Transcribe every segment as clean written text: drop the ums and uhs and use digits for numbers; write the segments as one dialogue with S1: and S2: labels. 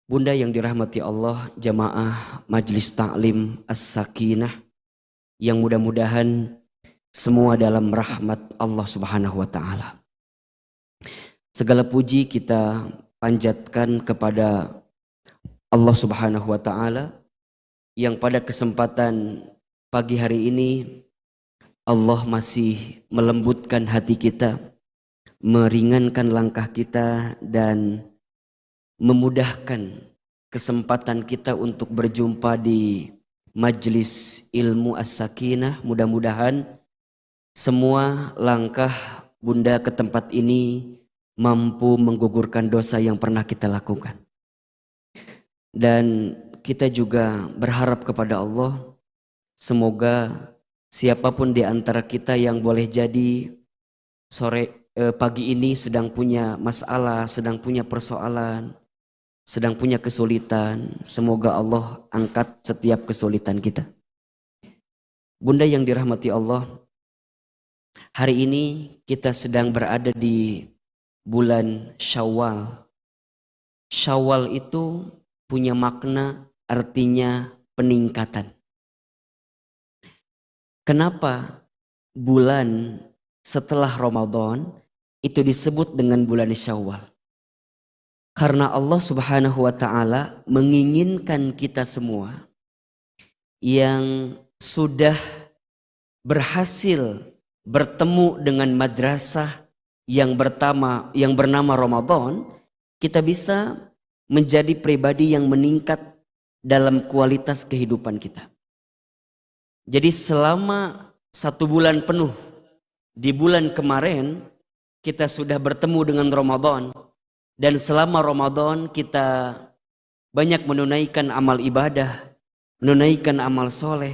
S1: Bunda yang dirahmati Allah, jamaah Majelis Ta'lim As-Sakinah yang mudah-mudahan semua dalam rahmat Allah Subhanahu wa taala. Segala puji kita panjatkan kepada Allah Subhanahu wa taala yang pada kesempatan pagi hari ini Allah masih melembutkan hati kita, meringankan langkah kita dan memudahkan kesempatan kita untuk berjumpa di Majelis Ilmu As-Sakinah. Mudah-mudahan semua langkah Bunda ke tempat ini mampu menggugurkan dosa yang pernah kita lakukan. Dan kita juga berharap kepada Allah, semoga siapapun di antara kita yang boleh jadi pagi ini sedang punya masalah, sedang punya persoalan, sedang punya kesulitan, semoga Allah angkat setiap kesulitan kita. Bunda yang dirahmati Allah, hari ini kita sedang berada di bulan Syawal. Syawal itu punya makna, artinya peningkatan. Kenapa bulan setelah Ramadan itu disebut dengan bulan Syawal? Karena Allah Subhanahu wa taala menginginkan kita semua yang sudah berhasil bertemu dengan madrasah yang bernama Ramadan, kita bisa menjadi pribadi yang meningkat dalam kualitas kehidupan kita. Jadi selama 1 bulan penuh di bulan kemarin kita sudah bertemu dengan Ramadan. Dan selama Ramadan kita banyak menunaikan amal ibadah, menunaikan amal soleh.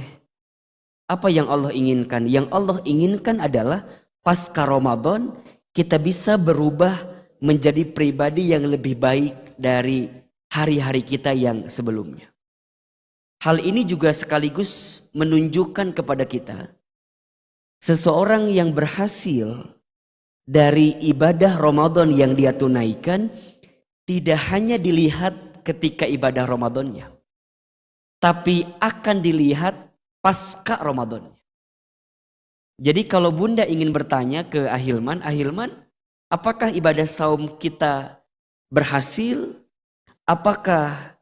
S1: Apa yang Allah inginkan? Yang Allah inginkan adalah pasca Ramadan kita bisa berubah menjadi pribadi yang lebih baik dari hari-hari kita yang sebelumnya. Hal ini juga sekaligus menunjukkan kepada kita seseorang yang berhasil dari ibadah Ramadan yang dia tunaikan tidak hanya dilihat ketika ibadah Ramadannya, tapi akan dilihat pasca Ramadannya. Jadi kalau Bunda ingin bertanya ke Ahilman, apakah ibadah saum kita berhasil? Apakah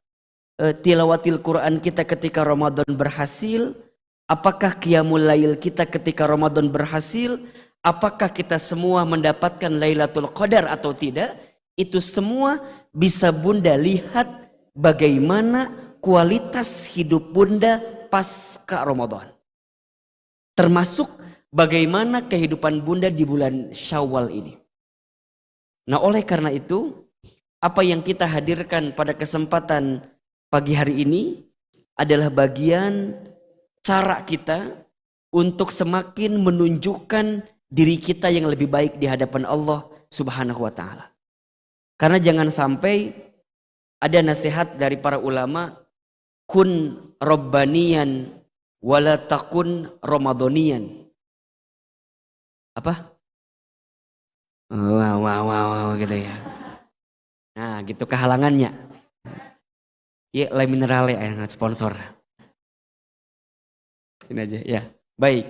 S1: tilawatil Quran kita ketika Ramadan berhasil? Apakah qiyamul lail kita ketika Ramadan berhasil? Apakah kita semua mendapatkan Lailatul Qadar atau tidak? Itu semua bisa Bunda lihat bagaimana kualitas hidup Bunda pasca Ramadan. Termasuk bagaimana kehidupan Bunda di bulan Syawal ini. Nah, oleh karena itu, apa yang kita hadirkan pada kesempatan pagi hari ini adalah bagian cara kita untuk semakin menunjukkan diri kita yang lebih baik di hadapan Allah Subhanahu wa taala. Karena jangan sampai ada nasihat dari para ulama, kun rabbaniyan wala takun ramadhaniyan. Apa? Wow gitu ya. Nah, gitu kehalangannya. Ya, Le Minerale yang sponsor. Ini aja ya. Baik.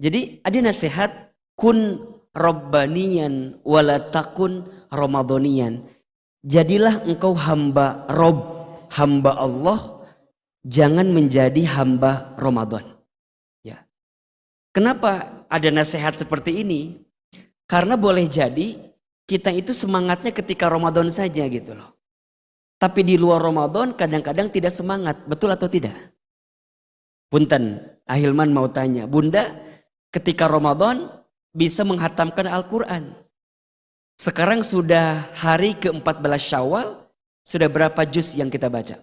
S1: Jadi ada nasihat kun rabbaniyan wala takun ramadhaniyan. Jadilah engkau hamba Rob, hamba Allah, jangan menjadi hamba Ramadan. Ya. Kenapa ada nasihat seperti ini? Karena boleh jadi kita itu semangatnya ketika Ramadan saja gitu loh. Tapi di luar Ramadan kadang-kadang tidak semangat, betul atau tidak? Punten, Ahilman mau tanya, Bunda ketika Ramadan bisa menghatamkan Al-Quran. Sekarang sudah hari ke-14 Syawal, sudah berapa juz yang kita baca?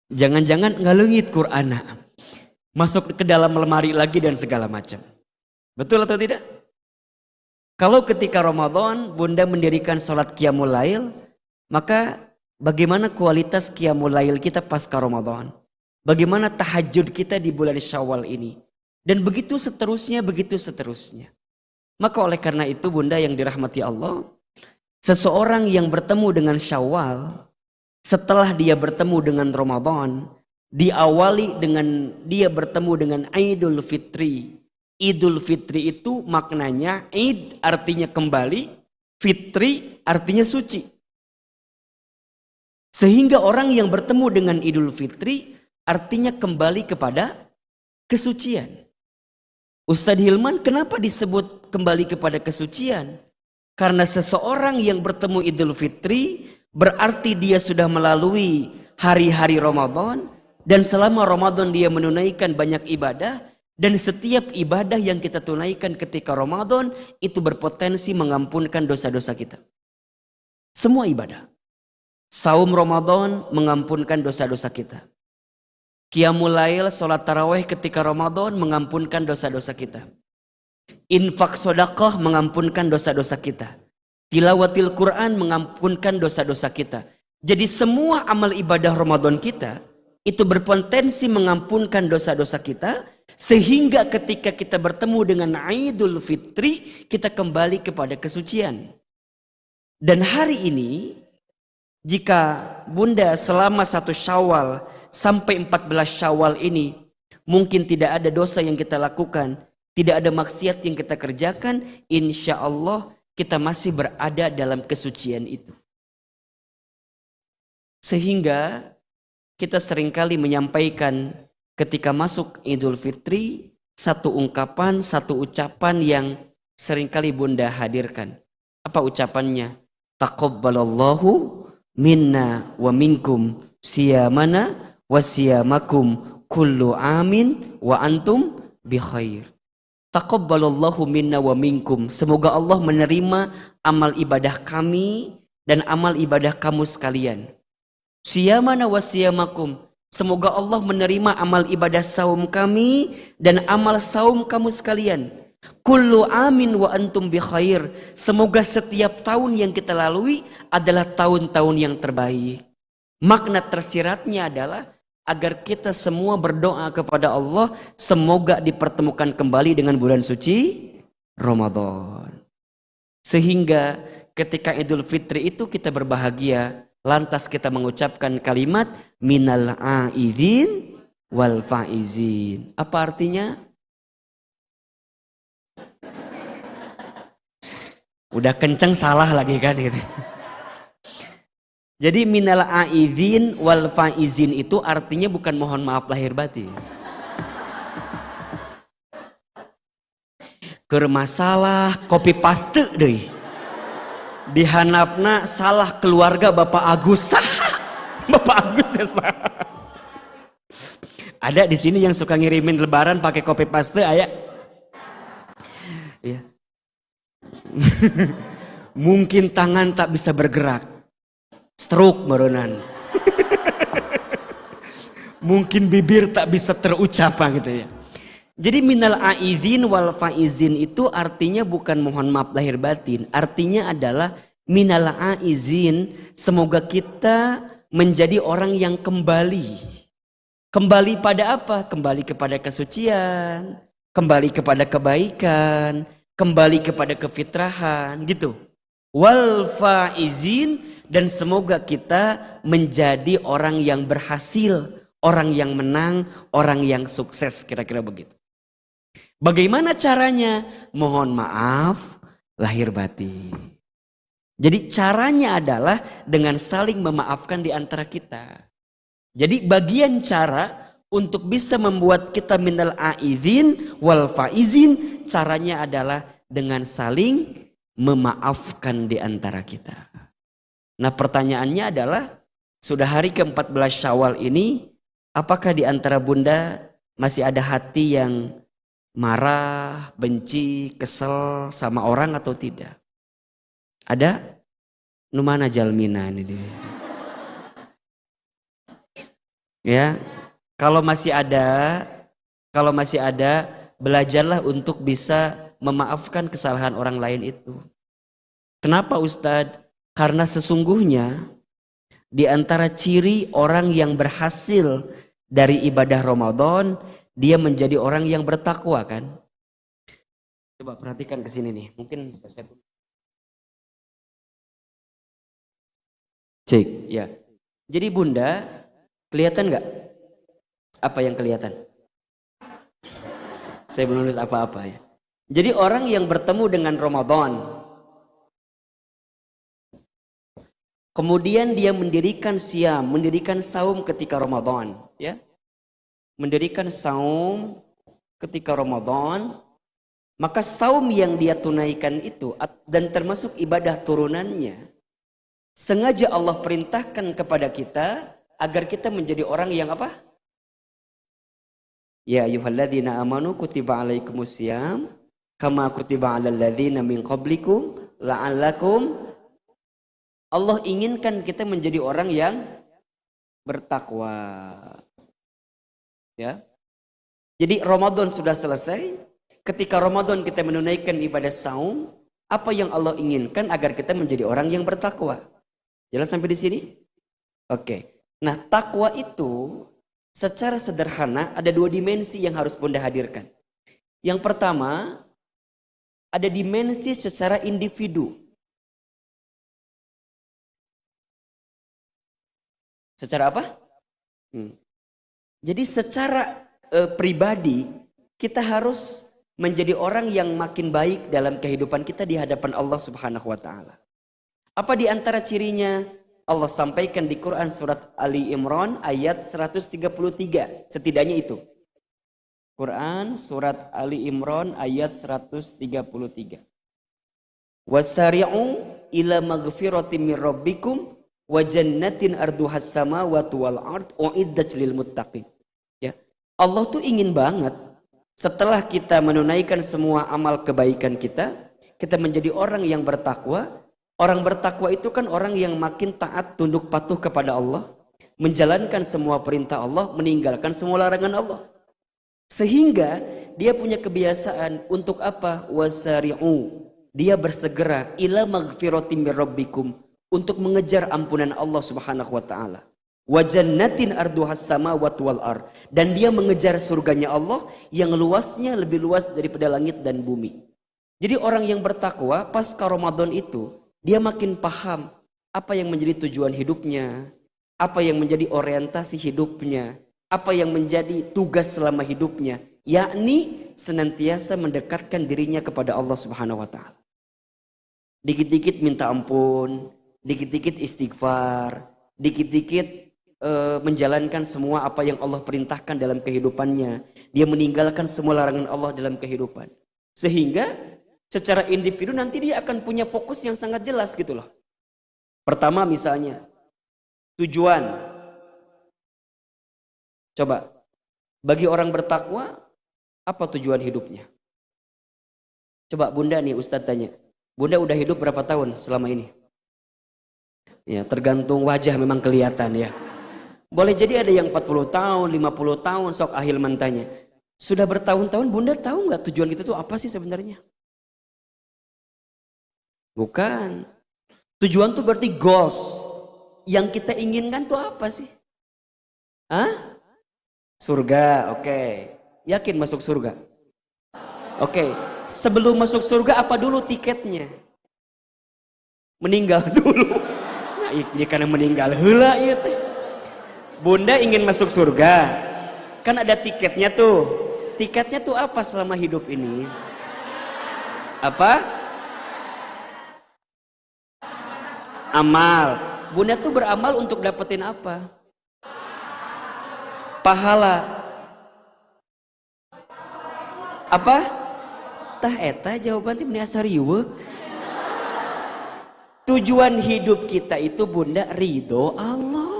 S1: Jangan-jangan ngalungit Quran, masuk ke dalam lemari lagi dan segala macam. Betul atau tidak? Kalau ketika Ramadan Bunda mendirikan sholat Qiyamul Lail, maka bagaimana kualitas Qiyamul Lail kita pasca Ramadan? Bagaimana tahajud kita di bulan Syawal ini? Dan begitu seterusnya, begitu seterusnya. Maka oleh karena itu Bunda yang dirahmati Allah, Seseorang yang bertemu dengan Syawal, setelah dia bertemu dengan Ramadan, diawali dengan dia bertemu dengan Idul Fitri. Idul Fitri itu maknanya Id artinya kembali, Fitri artinya suci. Sehingga orang yang bertemu dengan Idul Fitri artinya kembali kepada kesucian. Ustadz Hilman, kenapa disebut kembali kepada kesucian? Karena seseorang yang bertemu Idul Fitri berarti dia sudah melalui hari-hari Ramadan, dan selama Ramadan dia menunaikan banyak ibadah, dan setiap ibadah yang kita tunaikan ketika Ramadan itu berpotensi mengampunkan dosa-dosa kita. Semua ibadah. Saum Ramadan mengampunkan dosa-dosa kita. Qiyamul Lail, sholat tarawih ketika Ramadan mengampunkan dosa-dosa kita. Infak sedekah mengampunkan dosa-dosa kita. Tilawatil Quran mengampunkan dosa-dosa kita. Jadi semua amal ibadah Ramadan kita itu berpotensi mengampunkan dosa-dosa kita, sehingga ketika kita bertemu dengan Idul Fitri kita kembali kepada kesucian. Dan hari ini jika Bunda selama 1 Syawal sampai 14 Syawal ini mungkin tidak ada dosa yang kita lakukan, tidak ada maksiat yang kita kerjakan, insya Allah kita masih berada dalam kesucian itu. Sehingga kita seringkali menyampaikan ketika masuk Idul Fitri satu ungkapan, satu ucapan yang seringkali Bunda hadirkan. Apa ucapannya? Taqabbalallahu minna wa minkum siyamana wa siyamakum kullu amin wa antum bi khair. Taqabbalallahu minna wa minkum. Semoga Allah menerima amal ibadah kami dan amal ibadah kamu sekalian. Siyamana wa siyamakum. Semoga Allah menerima amal ibadah saum kami dan amal saum kamu sekalian. Kullu amin wa antum bi khair. Semoga setiap tahun yang kita lalui adalah tahun-tahun yang terbaik. Makna tersiratnya adalah agar kita semua berdoa kepada Allah semoga dipertemukan kembali dengan bulan suci Ramadan. Sehingga ketika Idul Fitri itu kita berbahagia, lantas kita mengucapkan kalimat minal aidin wal faizin. Apa artinya? Udah kenceng salah lagi kan gitu. Jadi minal aidin wal faizin itu artinya bukan mohon maaf lahir batin. Keur masalah copy paste deui. Dihanapna salah keluarga Bapak Agus. Bapak Agus desa. Ada di sini yang suka ngirimin lebaran pakai copy paste aya. Ya. Mungkin tangan tak bisa bergerak, stroke barunan. Mungkin bibir tak bisa terucap gitu ya. Jadi minal aidin wal faizin itu artinya bukan mohon maaf lahir batin, artinya adalah minal aizin, semoga kita menjadi orang yang kembali. Kembali pada apa? Kembali kepada kesucian, kembali kepada kebaikan, kembali kepada kefitrahan gitu. Wal faizin, dan semoga kita menjadi orang yang berhasil, orang yang menang, orang yang sukses, kira-kira begitu. Bagaimana caranya? Mohon maaf lahir batin. Jadi caranya adalah dengan saling memaafkan di antara kita. Jadi bagian cara untuk bisa membuat kita minal aidin wal faizin, caranya adalah dengan saling memaafkan di antara kita. Nah pertanyaannya adalah, sudah hari ke-14 Syawal ini, apakah di antara Bunda masih ada hati yang marah, benci, kesel sama orang atau tidak? Ada? Numana jalmina ini dia. Ya, kalau masih ada, belajarlah untuk bisa memaafkan kesalahan orang lain itu. Kenapa Ustadz? Karena sesungguhnya di antara ciri orang yang berhasil dari ibadah Ramadan, dia menjadi orang yang bertakwa kan. Coba perhatikan ke sini nih, mungkin saya Cek, ya. Jadi Bunda, kelihatan nggak apa yang kelihatan? Saya belum nulis apa-apa ya. Jadi orang yang bertemu dengan Ramadan, kemudian dia mendirikan siam, mendirikan saum ketika Ramadan, ya. Mendirikan saum ketika Ramadan, maka saum yang dia tunaikan itu dan termasuk ibadah turunannya, sengaja Allah perintahkan kepada kita agar kita menjadi orang yang apa? Ya ayyuhalladzina amanu kutiba alaikumusiyam kama kutiba alal ladzina min qablikum la'allakum. Allah inginkan kita menjadi orang yang bertakwa. Ya. Jadi Ramadan sudah selesai. Ketika Ramadan kita menunaikan ibadah saum, apa yang Allah inginkan agar kita menjadi orang yang bertakwa. Jelas sampai di sini? Oke. Nah, takwa itu secara sederhana ada dua dimensi yang harus Bunda hadirkan. Yang pertama, ada dimensi secara individu. Secara apa? Jadi secara pribadi kita harus menjadi orang yang makin baik dalam kehidupan kita di hadapan Allah Subhanahu wa taala. Apa di antara cirinya? Allah sampaikan di Quran surat Ali Imran ayat 133. Setidaknya itu. Quran surat Ali Imran ayat 133. Wasari'u ila maghfiratin min rabbikum wa jannatin arduhas samawati wal ard uiddat lil muttaqin. Ya. Allah tuh ingin banget setelah kita menunaikan semua amal kebaikan kita menjadi orang yang bertakwa. Orang bertakwa itu kan orang yang makin taat, tunduk patuh kepada Allah, menjalankan semua perintah Allah, meninggalkan semua larangan Allah. Sehingga dia punya kebiasaan untuk apa? Wasari'u. Dia bersegera ila maghfiratin mir rabbikum, untuk mengejar ampunan Allah Subhanahu wa taala. Wa jannatin arduhas samawati wal ard, dan dia mengejar surganya Allah yang luasnya lebih luas daripada langit dan bumi. Jadi orang yang bertakwa pasca Ramadan itu dia makin paham apa yang menjadi tujuan hidupnya, apa yang menjadi orientasi hidupnya, apa yang menjadi tugas selama hidupnya, yakni senantiasa mendekatkan dirinya kepada Allah Subhanahu wa taala. Dikit-dikit minta ampun, dikit-dikit istighfar, dikit-dikit menjalankan semua apa yang Allah perintahkan dalam kehidupannya. Dia meninggalkan semua larangan Allah dalam kehidupan. Sehingga secara individu nanti dia akan punya fokus yang sangat jelas gitu loh. Pertama misalnya, tujuan. Coba, bagi orang bertakwa, apa tujuan hidupnya? Coba Bunda nih Ustadz tanya. Bunda udah hidup berapa tahun selama ini? Ya, tergantung wajah memang kelihatan ya. Boleh jadi ada yang 40 tahun, 50 tahun, sok ahilman tanya. Sudah bertahun-tahun Bunda tahu nggak tujuan kita tuh apa sih sebenarnya? Bukan. Tujuan tuh berarti goals. Yang kita inginkan tuh apa sih? Hah? Surga, oke. Yakin masuk surga? Oke. Sebelum masuk surga apa dulu tiketnya? Meninggal dulu. Nah, karena meninggal heula ieu teh. Bunda ingin masuk surga. Kan ada tiketnya tuh. Tiketnya tuh apa selama hidup ini? Apa? Amal. Bunda tuh beramal untuk dapetin apa? Pahala. Apa? Tah eta jawaban teh asa riweuh. Tujuan hidup kita itu Bunda ridho Allah.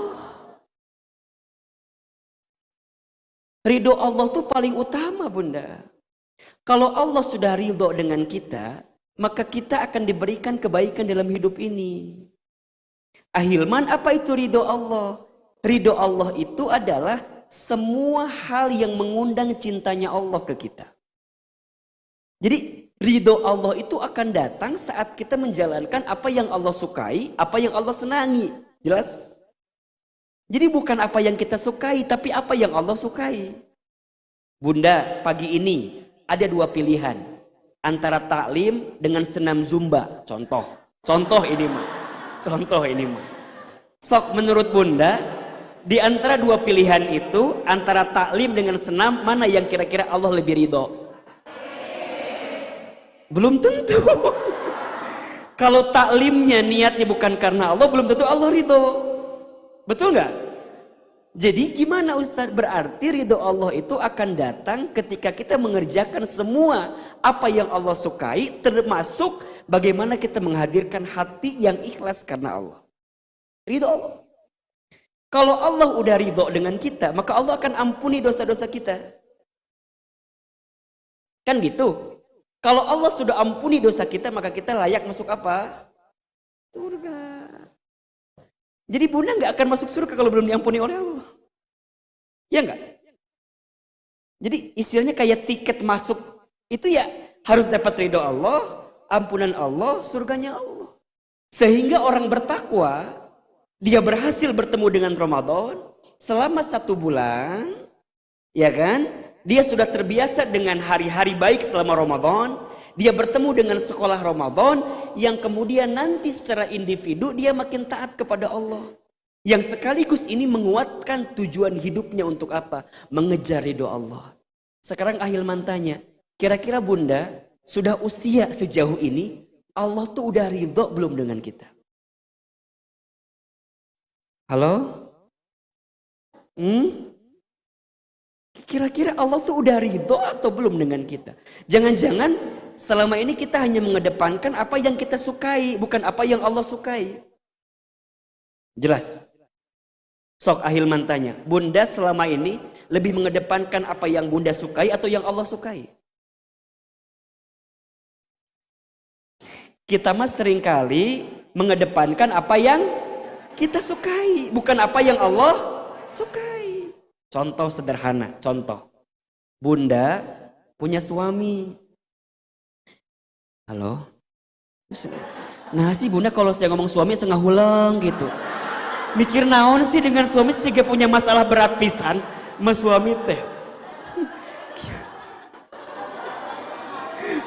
S1: Ridho Allah tuh paling utama Bunda. Kalau Allah sudah ridho dengan kita, maka kita akan diberikan kebaikan dalam hidup ini. Ahilman, apa itu ridho Allah? Ridho Allah itu adalah semua hal yang mengundang cintanya Allah ke kita. Jadi ridho Allah itu akan datang saat kita menjalankan apa yang Allah sukai, apa yang Allah senangi. Jelas? Jadi bukan apa yang kita sukai, tapi apa yang Allah sukai. Bunda, pagi ini ada dua pilihan. Antara taklim dengan senam zumba. Contoh ini mah. Sok menurut Bunda, di antara dua pilihan itu, antara taklim dengan senam, mana yang kira-kira Allah lebih ridho? Belum tentu. Kalau taklimnya niatnya bukan karena Allah, belum tentu Allah ridho. Betul nggak? Jadi gimana Ustaz? Berarti ridho Allah itu akan datang ketika kita mengerjakan semua apa yang Allah sukai, termasuk bagaimana kita menghadirkan hati yang ikhlas karena Allah. Ridho Allah. Kalau Allah udah ridho dengan kita, maka Allah akan ampuni dosa-dosa kita. Kan gitu. Kalau Allah sudah ampuni dosa kita, maka kita layak masuk apa? Surga. Jadi Bunda nggak akan masuk surga kalau belum diampuni oleh Allah. Ya nggak? Jadi istilahnya kayak tiket masuk itu ya harus dapat ridho Allah, ampunan Allah, surganya Allah. Sehingga orang bertakwa, dia berhasil bertemu dengan Ramadan selama 1 bulan, ya kan? Dia sudah terbiasa dengan hari-hari baik selama Ramadan. Dia bertemu dengan sekolah Ramadan yang kemudian nanti secara individu dia makin taat kepada Allah. Yang sekaligus ini menguatkan tujuan hidupnya untuk apa? Mengejar ridho Allah. Sekarang Ahilman tanya, kira-kira Bunda sudah usia sejauh ini, Allah tuh udah ridho belum dengan kita? Halo? Kira-kira Allah tuh udah ridho atau belum dengan kita? Jangan-jangan selama ini kita hanya mengedepankan apa yang kita sukai, bukan apa yang Allah sukai. Jelas? Sok Ahilman tanya, Bunda selama ini lebih mengedepankan apa yang Bunda sukai atau yang Allah sukai? Kita mah seringkali mengedepankan apa yang kita sukai, bukan apa yang Allah sukai. Contoh sederhana, contoh. Bunda punya suami. Halo? Nah sih Bunda kalau saya ngomong suami saya ngahulang gitu. Mikir naon sih dengan suami sehingga punya masalah berat pisan sama suami teh.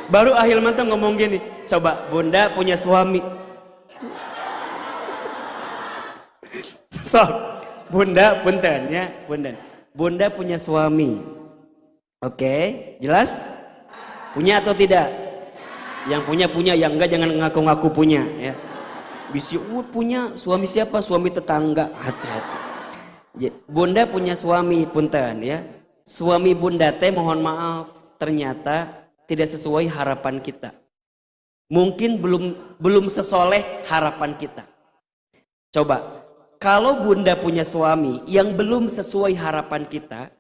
S1: Baru Ahilman tuh ngomong gini, coba Bunda punya suami. Sok, Bunda punten ya, Bunda punya suami. Oke, jelas? Punya atau tidak? Yang punya, yang enggak jangan ngaku-ngaku punya ya. Bisi punya suami siapa? Suami tetangga. Hati-hati. Bunda punya suami, punten ya. Suami Bunda teh mohon maaf, ternyata tidak sesuai harapan kita. Mungkin belum sesoleh harapan kita. Coba, kalau Bunda punya suami yang belum sesuai harapan kita,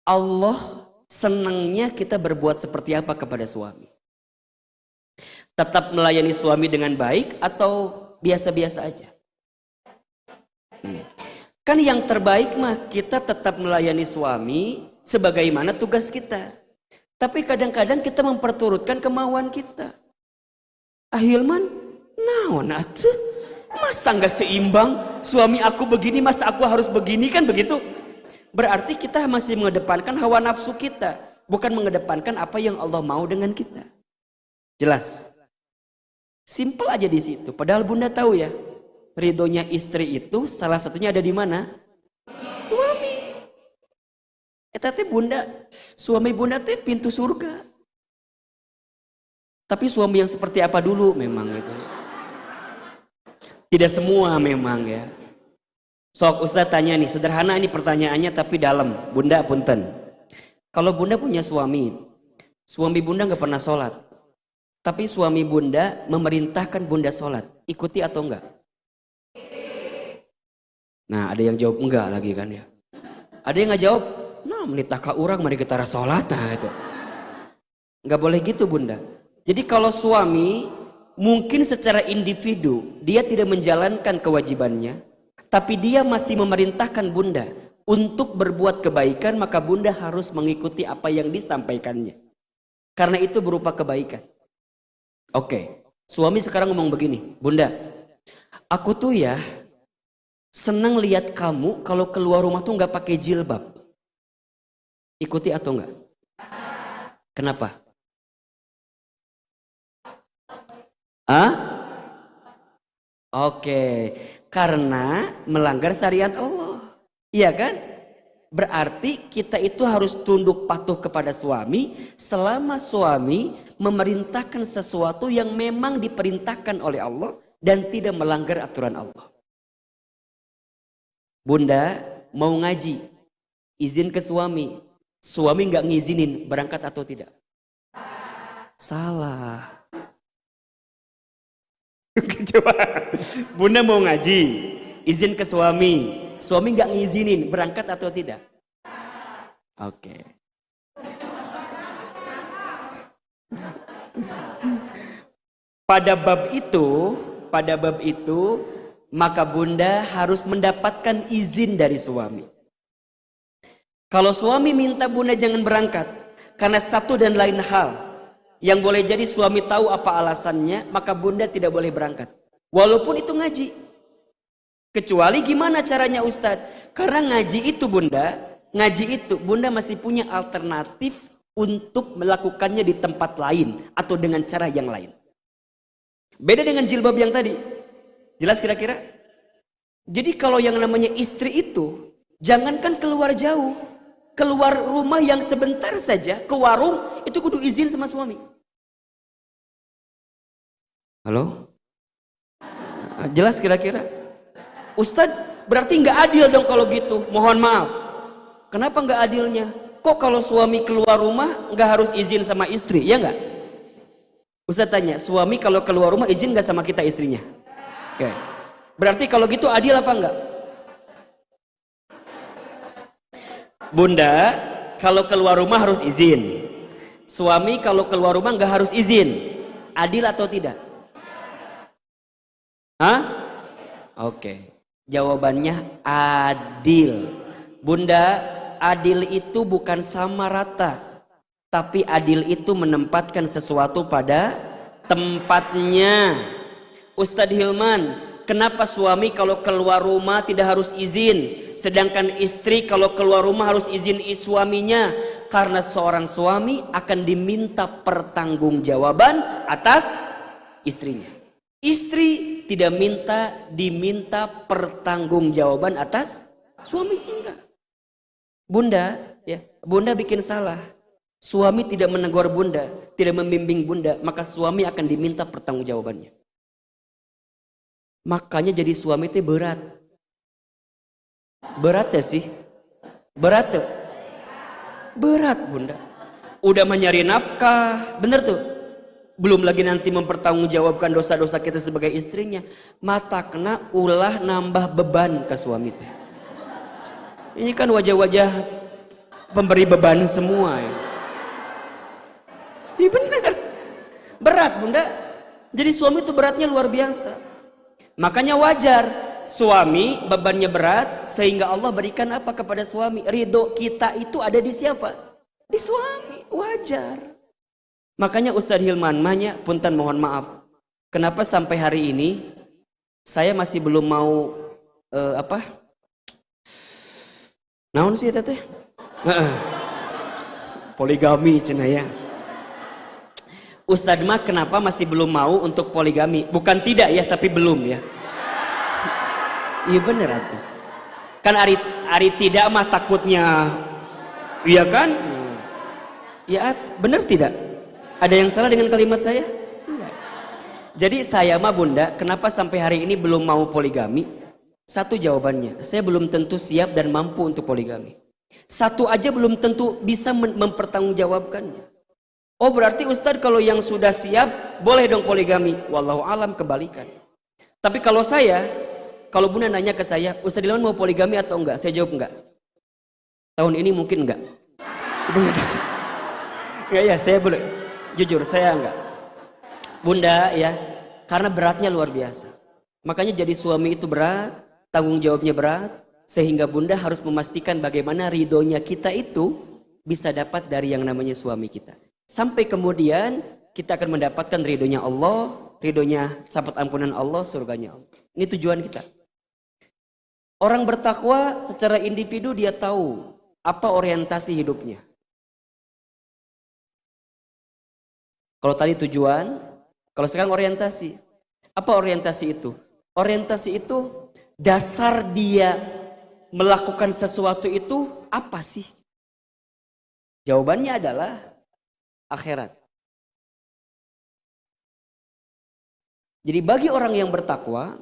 S1: Allah senangnya kita berbuat seperti apa kepada suami? Tetap melayani suami dengan baik atau biasa-biasa aja? Kan yang terbaik mah kita tetap melayani suami sebagaimana tugas kita. Tapi kadang-kadang kita memperturutkan kemauan kita. Ahilman, naon atuh? Masa nggak seimbang? Suami aku begini, masa aku harus begini, kan begitu? Berarti kita masih mengedepankan hawa nafsu kita, bukan mengedepankan apa yang Allah mau dengan kita. Jelas? Simpel aja di situ. Padahal Bunda tahu ya, ridhonya istri itu salah satunya ada di mana? Suami. Teh Bunda, suami Bunda teh pintu surga. Tapi suami yang seperti apa dulu memang gitu. Tidak semua memang ya. Sok Ustaz tanya nih, sederhana ini pertanyaannya tapi dalam. Bunda punten. Kalau Bunda punya suami Bunda nggak pernah sholat. Tapi suami Bunda memerintahkan Bunda sholat. Ikuti atau enggak? Nah ada yang jawab enggak lagi kan ya. Ada yang nggak jawab, nah menitah ka urang mari kita sholat. Nah itu. Nggak boleh gitu Bunda. Jadi kalau suami mungkin secara individu dia tidak menjalankan kewajibannya, tapi dia masih memerintahkan Bunda untuk berbuat kebaikan, maka Bunda harus mengikuti apa yang disampaikannya. Karena itu berupa kebaikan. Oke, suami sekarang ngomong begini, Bunda, aku tuh ya senang lihat kamu kalau keluar rumah tuh nggak pakai jilbab. Ikuti atau enggak? Kenapa? Oke, karena melanggar syariat Allah. Iya kan? Berarti kita itu harus tunduk patuh kepada suami selama suami memerintahkan sesuatu yang memang diperintahkan oleh Allah dan tidak melanggar aturan Allah. Bunda mau ngaji, izin ke suami. Suami nggak ngizinin, berangkat atau tidak? Salah. Coba, Bunda mau ngaji, izin ke suami. Suami nggak ngizinin, berangkat atau tidak? Oke. Pada bab itu, maka Bunda harus mendapatkan izin dari suami. Kalau suami minta Bunda jangan berangkat, karena satu dan lain hal yang boleh jadi suami tahu apa alasannya, maka Bunda tidak boleh berangkat. Walaupun itu ngaji. Kecuali gimana caranya Ustadz? Karena ngaji itu Bunda masih punya alternatif untuk melakukannya di tempat lain atau dengan cara yang lain. Beda dengan jilbab yang tadi. Jelas kira-kira? Jadi kalau yang namanya istri itu, jangankan keluar jauh, keluar rumah yang sebentar saja, ke warung, itu kudu izin sama suami. Halo? Jelas kira-kira? Ustadz, berarti nggak adil dong kalau gitu. Mohon maaf. Kenapa nggak adilnya? Kok kalau suami keluar rumah nggak harus izin sama istri, ya nggak? Ustadz tanya, suami kalau keluar rumah izin nggak sama kita istrinya? Oke. Berarti kalau gitu adil apa enggak? Bunda, kalau keluar rumah harus izin. Suami kalau keluar rumah nggak harus izin. Adil atau tidak? Hah? Oke. Jawabannya adil. Bunda, adil itu bukan sama rata. Tapi adil itu menempatkan sesuatu pada tempatnya. Ustadz Hilman, kenapa suami kalau keluar rumah tidak harus izin? Sedangkan istri kalau keluar rumah harus izin suaminya. Karena seorang suami akan diminta pertanggungjawaban atas istrinya. Istri tidak diminta pertanggungjawaban atas suami, enggak. Bunda bikin salah. Suami tidak menegur Bunda, tidak membimbing Bunda, maka suami akan diminta pertanggungjawabannya. Makanya jadi suami itu berat. Berat ya sih? Berat tuh. Berat Bunda. Udah mencari nafkah, bener tuh. Belum lagi nanti mempertanggungjawabkan dosa-dosa kita sebagai istrinya. Mata kena ulah nambah beban ke suami itu. Ini kan wajah-wajah pemberi beban semua ya. Iya benar. Berat Bunda. Jadi suami itu beratnya luar biasa. Makanya wajar suami bebannya berat sehingga Allah berikan apa kepada suami? Ridho kita itu ada di siapa? Di suami. Wajar. Makanya Ustadz Hilman punten mohon maaf. Kenapa sampai hari ini saya masih belum mau naon sih teteh? Poligami cenaya. Ustadz mah kenapa masih belum mau untuk poligami? Bukan tidak ya, tapi belum ya. Iya bener atuh. Kan ari tidak mah takutnya, iya kan? Ya bener tidak? Ada yang salah dengan kalimat saya? Enggak. Jadi saya mah Bunda, kenapa sampai hari ini belum mau poligami? Satu jawabannya, saya belum tentu siap dan mampu untuk poligami. Satu aja belum tentu bisa mempertanggungjawabkannya. Oh berarti Ustadz kalau yang sudah siap boleh dong poligami. Wallahu alam kebalikan. Tapi kalau Bunda nanya ke saya, Ustadz Hilman mau poligami atau enggak? Saya jawab enggak. Tahun ini mungkin enggak. Enggak ya, saya boleh. Jujur saya enggak. Bunda ya, karena beratnya luar biasa. Makanya jadi suami itu berat, tanggung jawabnya berat, sehingga Bunda harus memastikan bagaimana ridhonya kita itu bisa dapat dari yang namanya suami kita. Sampai kemudian kita akan mendapatkan ridhonya Allah, ridhonya sahabat ampunan Allah, surganya Allah. Ini tujuan kita. Orang bertakwa secara individu dia tahu apa orientasi hidupnya. Kalau tadi tujuan, kalau sekarang orientasi. Apa orientasi itu? Orientasi itu dasar dia melakukan sesuatu itu apa sih? Jawabannya adalah akhirat. Jadi bagi orang yang bertakwa,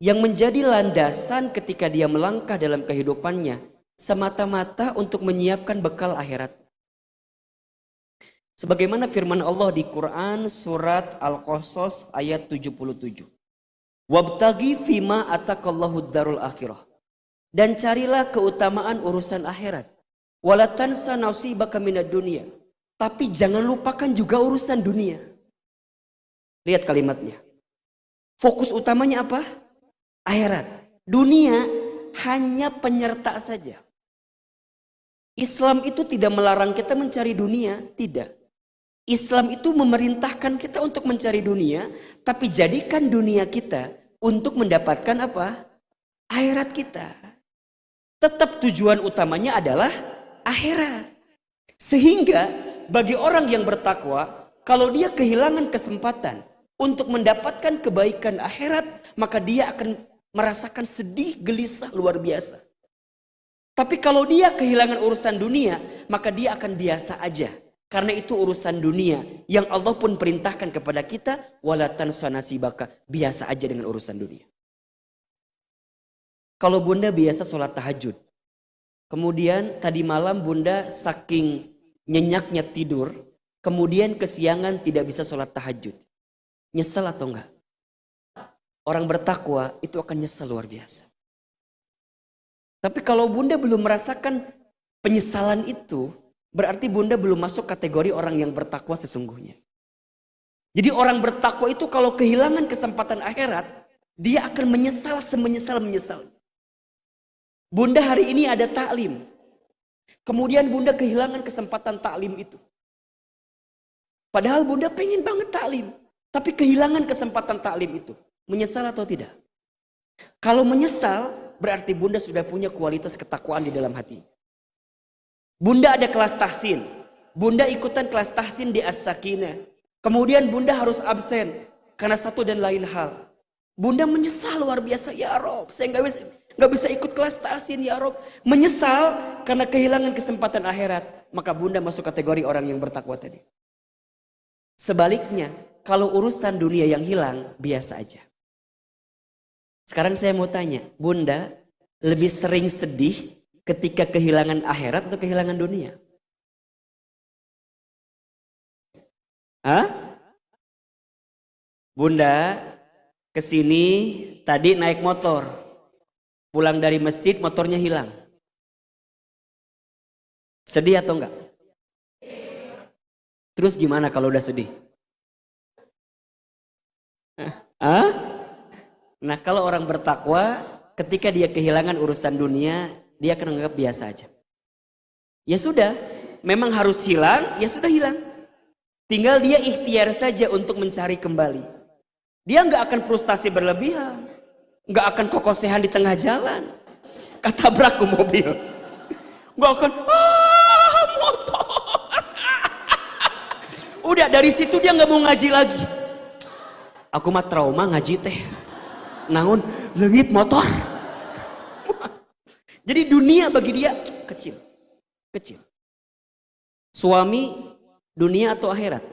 S1: yang menjadi landasan ketika dia melangkah dalam kehidupannya semata-mata untuk menyiapkan bekal akhirat. Sebagaimana firman Allah di Quran surat Al-Qasas ayat 77. Wabtagi fima atakallahu darul akhirah. Dan carilah keutamaan urusan akhirat. Wala tansa nasibaka minad dunya. Tapi jangan lupakan juga urusan dunia. Lihat kalimatnya. Fokus utamanya apa? Akhirat. Dunia hanya penyerta saja. Islam itu tidak melarang kita mencari dunia, tidak. Islam itu memerintahkan kita untuk mencari dunia, tapi jadikan dunia kita untuk mendapatkan apa? Akhirat kita. Tetap tujuan utamanya adalah akhirat. Sehingga bagi orang yang bertakwa, kalau dia kehilangan kesempatan untuk mendapatkan kebaikan akhirat, maka dia akan merasakan sedih, gelisah luar biasa. Tapi kalau dia kehilangan urusan dunia, maka dia akan biasa aja. Karena itu urusan dunia yang Allah pun perintahkan kepada kita, wala tansa nasibaka, biasa aja dengan urusan dunia. Kalau bunda biasa sholat tahajud, kemudian tadi malam bunda saking nyenyaknya tidur, kemudian kesiangan tidak bisa sholat tahajud. Nyesel atau enggak? Orang bertakwa itu akan nyesel luar biasa. Tapi kalau bunda belum merasakan penyesalan itu, berarti bunda belum masuk kategori orang yang bertakwa sesungguhnya. Jadi orang bertakwa itu kalau kehilangan kesempatan akhirat, dia akan menyesal semenyesal-menyesal. Bunda hari ini ada taklim. Kemudian bunda kehilangan kesempatan taklim itu. Padahal bunda pengen banget taklim. Tapi kehilangan kesempatan taklim itu. Menyesal atau tidak? Kalau menyesal, berarti bunda sudah punya kualitas ketakwaan di dalam hati. Bunda ada kelas tahsin. Bunda ikutan kelas tahsin di As-Sakinah. Kemudian bunda harus absen karena satu dan lain hal. Bunda menyesal luar biasa. Ya Rob, saya nggak bisa ikut kelas tahsin ya Rob. Menyesal karena kehilangan kesempatan akhirat. Maka bunda masuk kategori orang yang bertakwa tadi. Sebaliknya, kalau urusan dunia yang hilang, biasa aja. Sekarang saya mau tanya, bunda lebih sering sedih ketika kehilangan akhirat atau kehilangan dunia? Hah? Bunda kesini tadi naik motor, pulang dari masjid motornya hilang. Sedih atau enggak? Terus gimana kalau udah sedih? Hah? Nah kalau orang bertakwa, ketika dia kehilangan urusan dunia, dia akan menganggap biasa aja. Ya sudah, memang harus hilang, ya sudah hilang. Tinggal dia ikhtiar saja untuk mencari kembali. Dia nggak akan frustasi berlebihan, nggak akan kokosehan di tengah jalan, ketabrak ke mobil, nggak akan motor. Udah dari situ dia nggak mau ngaji lagi. Aku mah trauma ngaji teh. Naon leungit motor. Jadi dunia bagi dia kecil. Kecil. Suami, dunia atau akhirat?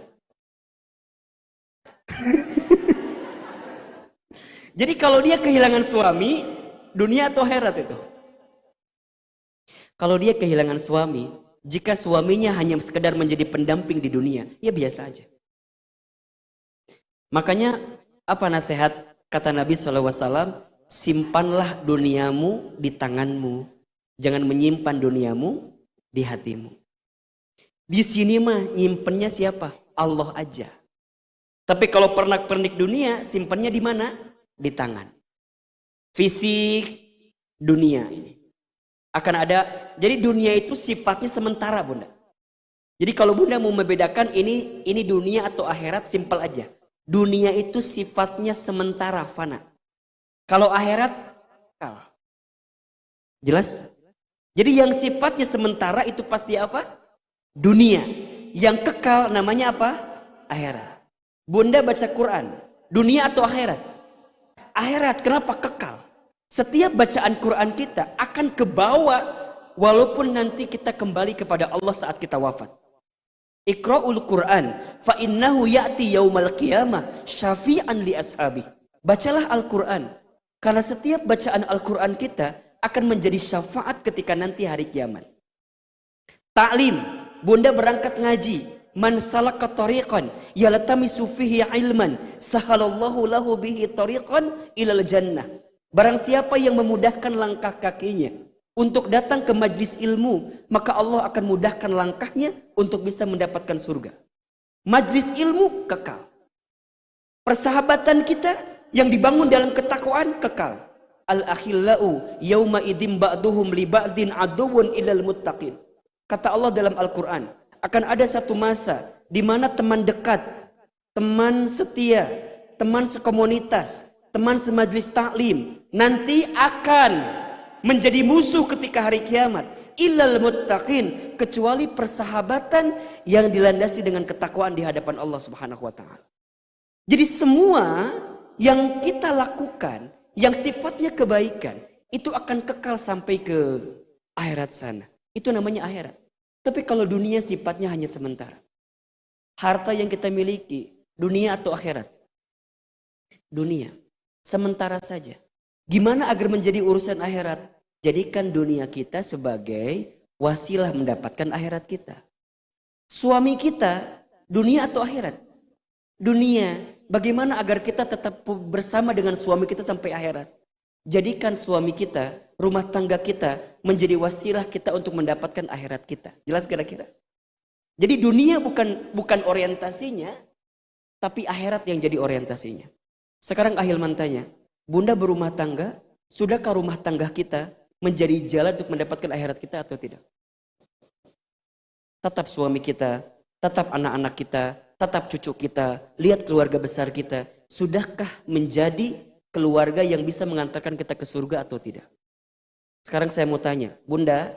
S1: Jadi kalau dia kehilangan suami, dunia atau akhirat itu? Kalau dia kehilangan suami, jika suaminya hanya sekedar menjadi pendamping di dunia, ya biasa aja. Makanya apa nasihat kata Nabi SAW? Simpanlah duniamu di tanganmu. Jangan menyimpan duniamu di hatimu. Di sini mah nyimpennya siapa? Allah aja. Tapi kalau pernak-pernik dunia, simpannya di mana? Di tangan. Fisik dunia ini. Akan ada, jadi dunia itu sifatnya sementara bunda. Jadi kalau bunda mau membedakan ini dunia atau akhirat, simpel aja. Dunia itu sifatnya sementara, fana. Kalau akhirat, kekal. Jelas? Jadi yang sifatnya sementara itu pasti apa? Dunia. Yang kekal namanya apa? Akhirat. Bunda baca Quran. Dunia atau akhirat? Akhirat kenapa kekal? Setiap bacaan Quran kita akan ke bawah walaupun nanti kita kembali kepada Allah saat kita wafat. Iqra'ul Quran fa innahu ya'ti yaumal qiyamah syafi'an li ashabi. Bacalah Al-Quran karena setiap bacaan Al-Quran kita akan menjadi syafaat ketika nanti hari kiamat. Ta'lim, bunda berangkat ngaji. Man salaka tariqan yaltamisu fihi ilman sahalallahu lahu bihi tariqan ilal jannah. Barang siapa yang memudahkan langkah kakinya untuk datang ke majlis ilmu, maka Allah akan mudahkan langkahnya untuk bisa mendapatkan surga. Majlis ilmu kekal. Persahabatan kita yang dibangun dalam ketakwaan kekal. Al-akhillau yauma idzin ba'duhum li ba'din aduwwun ilal muttaqin. Kata Allah dalam Al-Quran, akan ada satu masa di mana teman dekat, teman setia, teman sekomunitas, teman semajlis taklim nanti akan menjadi musuh ketika hari kiamat. Illal muttaqin, kecuali persahabatan yang dilandasi dengan ketakwaan di hadapan Allah Subhanahu wa taala. Jadi semua yang kita lakukan yang sifatnya kebaikan itu akan kekal sampai ke akhirat sana. Itu namanya akhirat. Tapi kalau dunia sifatnya hanya sementara. Harta yang kita miliki, dunia atau akhirat? Dunia. Sementara saja. Gimana agar menjadi urusan akhirat? Jadikan dunia kita sebagai wasilah mendapatkan akhirat kita. Suami kita, dunia atau akhirat? Dunia. Bagaimana agar kita tetap bersama dengan suami kita sampai akhirat? Jadikan suami kita, rumah tangga kita menjadi wasilah kita untuk mendapatkan akhirat kita. Jelas kira-kira? Jadi dunia bukan orientasinya, tapi akhirat yang jadi orientasinya. Sekarang Ahilman tanya, bunda berumah tangga, sudahkah rumah tangga kita menjadi jalan untuk mendapatkan akhirat kita atau tidak? Tetap suami kita, tetap anak-anak kita, tetap cucu kita, lihat keluarga besar kita, sudahkah menjadi keluarga yang bisa mengantarkan kita ke surga atau tidak? Sekarang saya mau tanya, bunda,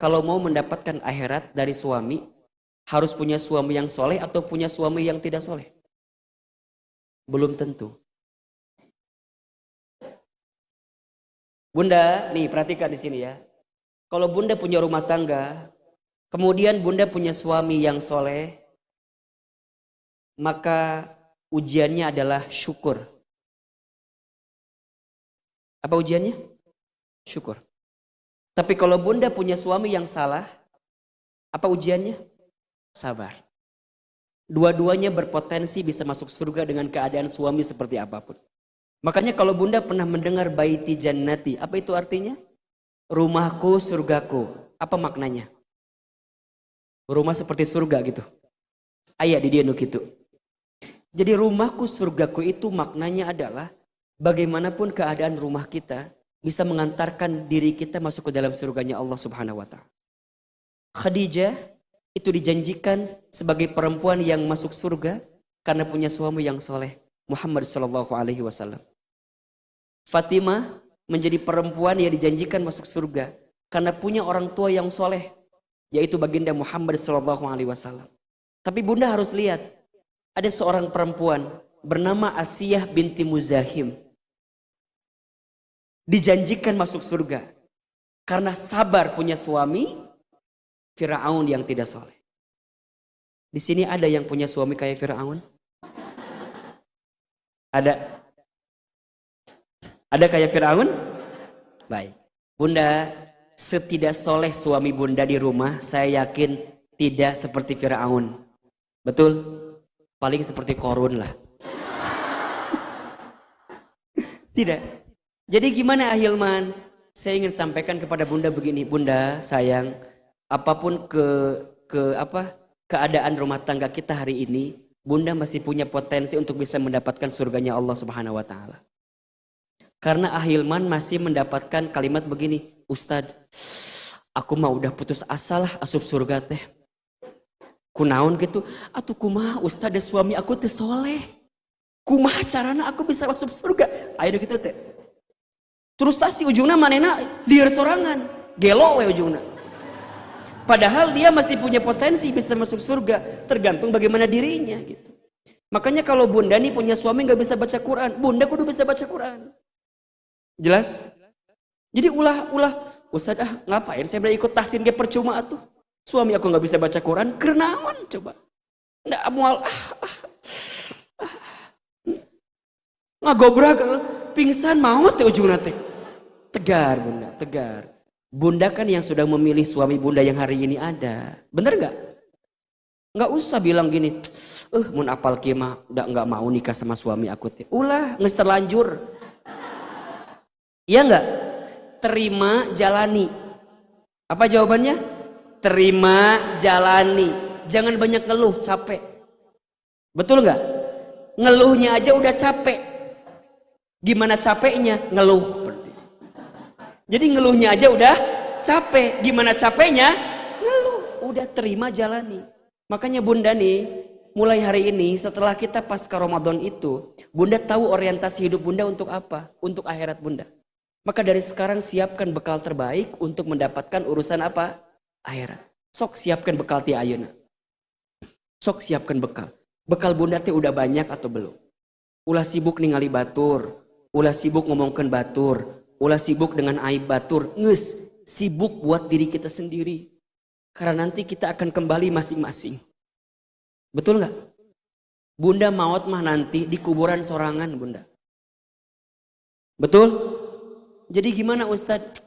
S1: kalau mau mendapatkan akhirat dari suami, harus punya suami yang soleh atau punya suami yang tidak soleh? Belum tentu. Bunda, nih perhatikan di sini ya. Kalau bunda punya rumah tangga, kemudian bunda punya suami yang soleh, maka ujiannya adalah syukur. Apa ujiannya? Syukur. Tapi kalau bunda punya suami yang salah, apa ujiannya? Sabar. Dua-duanya berpotensi bisa masuk surga dengan keadaan suami seperti apapun. Makanya kalau bunda pernah mendengar baiti jannati, apa itu artinya? Rumahku, surgaku. Apa maknanya? Rumah seperti surga gitu. Ayat di dia gitu. Jadi rumahku, surgaku itu maknanya adalah bagaimanapun keadaan rumah kita bisa mengantarkan diri kita masuk ke dalam surganya Allah Subhanahu wa taala. Khadijah itu dijanjikan sebagai perempuan yang masuk surga karena punya suami yang soleh, Muhammad sallallahu alaihi wasallam. Fatimah menjadi perempuan yang dijanjikan masuk surga karena punya orang tua yang soleh, yaitu baginda Muhammad sallallahu alaihi wasallam. Tapi bunda harus lihat, ada seorang perempuan bernama Asiyah binti Muzahim. Dijanjikan masuk surga karena sabar punya suami Firaun yang tidak soleh. Di sini ada yang punya suami kayak Firaun? Ada? Ada kayak Firaun? Baik. Bunda, setidak soleh suami bunda di rumah, saya yakin tidak seperti Firaun. Betul? Paling seperti Korun lah. Tidak. Jadi gimana Ahilman? Saya ingin sampaikan kepada bunda begini, bunda sayang, apapun keadaan rumah tangga kita hari ini, bunda masih punya potensi untuk bisa mendapatkan surganya Allah Subhanahu wa taala. Karena Ahilman masih mendapatkan kalimat begini, Ustadz, aku mah udah putus asa lah asup surga teh. Kunaon gitu, atuh kumaha Ustadz dan suami aku teh soleh. Kumaha carana aku bisa masuk surga? Ayo gitu teh. Terus si ujungnya manena liar sorangan, gelo we ujungnya. Padahal dia masih punya potensi bisa masuk surga, tergantung bagaimana dirinya gitu. Makanya kalau bunda nih punya suami nggak bisa baca Quran, bunda kudu bisa baca Quran. Jelas? Jadi ulah Ustaz ngapain saya boleh ikut tahsin dia percuma tuh. Suami aku nggak bisa baca Quran, kerenawan coba. Nggak mual ngagobrak pingsan maut teh ujungna teh. Tegar Bunda, tegar. Bunda kan yang sudah memilih suami Bunda yang hari ini ada. Bener nggak? Nggak usah bilang gini, mun apal kieu mah udah nggak mau nikah sama suami aku teh. Ulah, geus terlanjur. Iya nggak? Terima, jalani. Apa jawabannya? Terima, jalani. Jangan banyak ngeluh, capek. Betul nggak? Ngeluhnya aja udah capek. Gimana capeknya? Ngeluh. Berarti. Jadi ngeluhnya aja udah capek. Gimana capeknya? Ngeluh. Udah terima, jalani. Makanya Bunda nih, mulai hari ini setelah kita pasca Ramadan itu, Bunda tahu orientasi hidup Bunda untuk apa? Untuk akhirat Bunda. Maka dari sekarang siapkan bekal terbaik untuk mendapatkan urusan apa? Akhirat. Sok siapkan bekal ti ayeuna. Sok siapkan bekal. Bekal Bunda teh udah banyak atau belum? Ulah sibuk ningali batur, ulah sibuk ngomongkeun batur, ulah sibuk dengan aib batur. Ngeus, sibuk buat diri kita sendiri. Karena nanti kita akan kembali masing-masing. Betul nggak? Bunda maut mah nanti di kuburan sorangan Bunda. Betul? Jadi gimana Ustadz?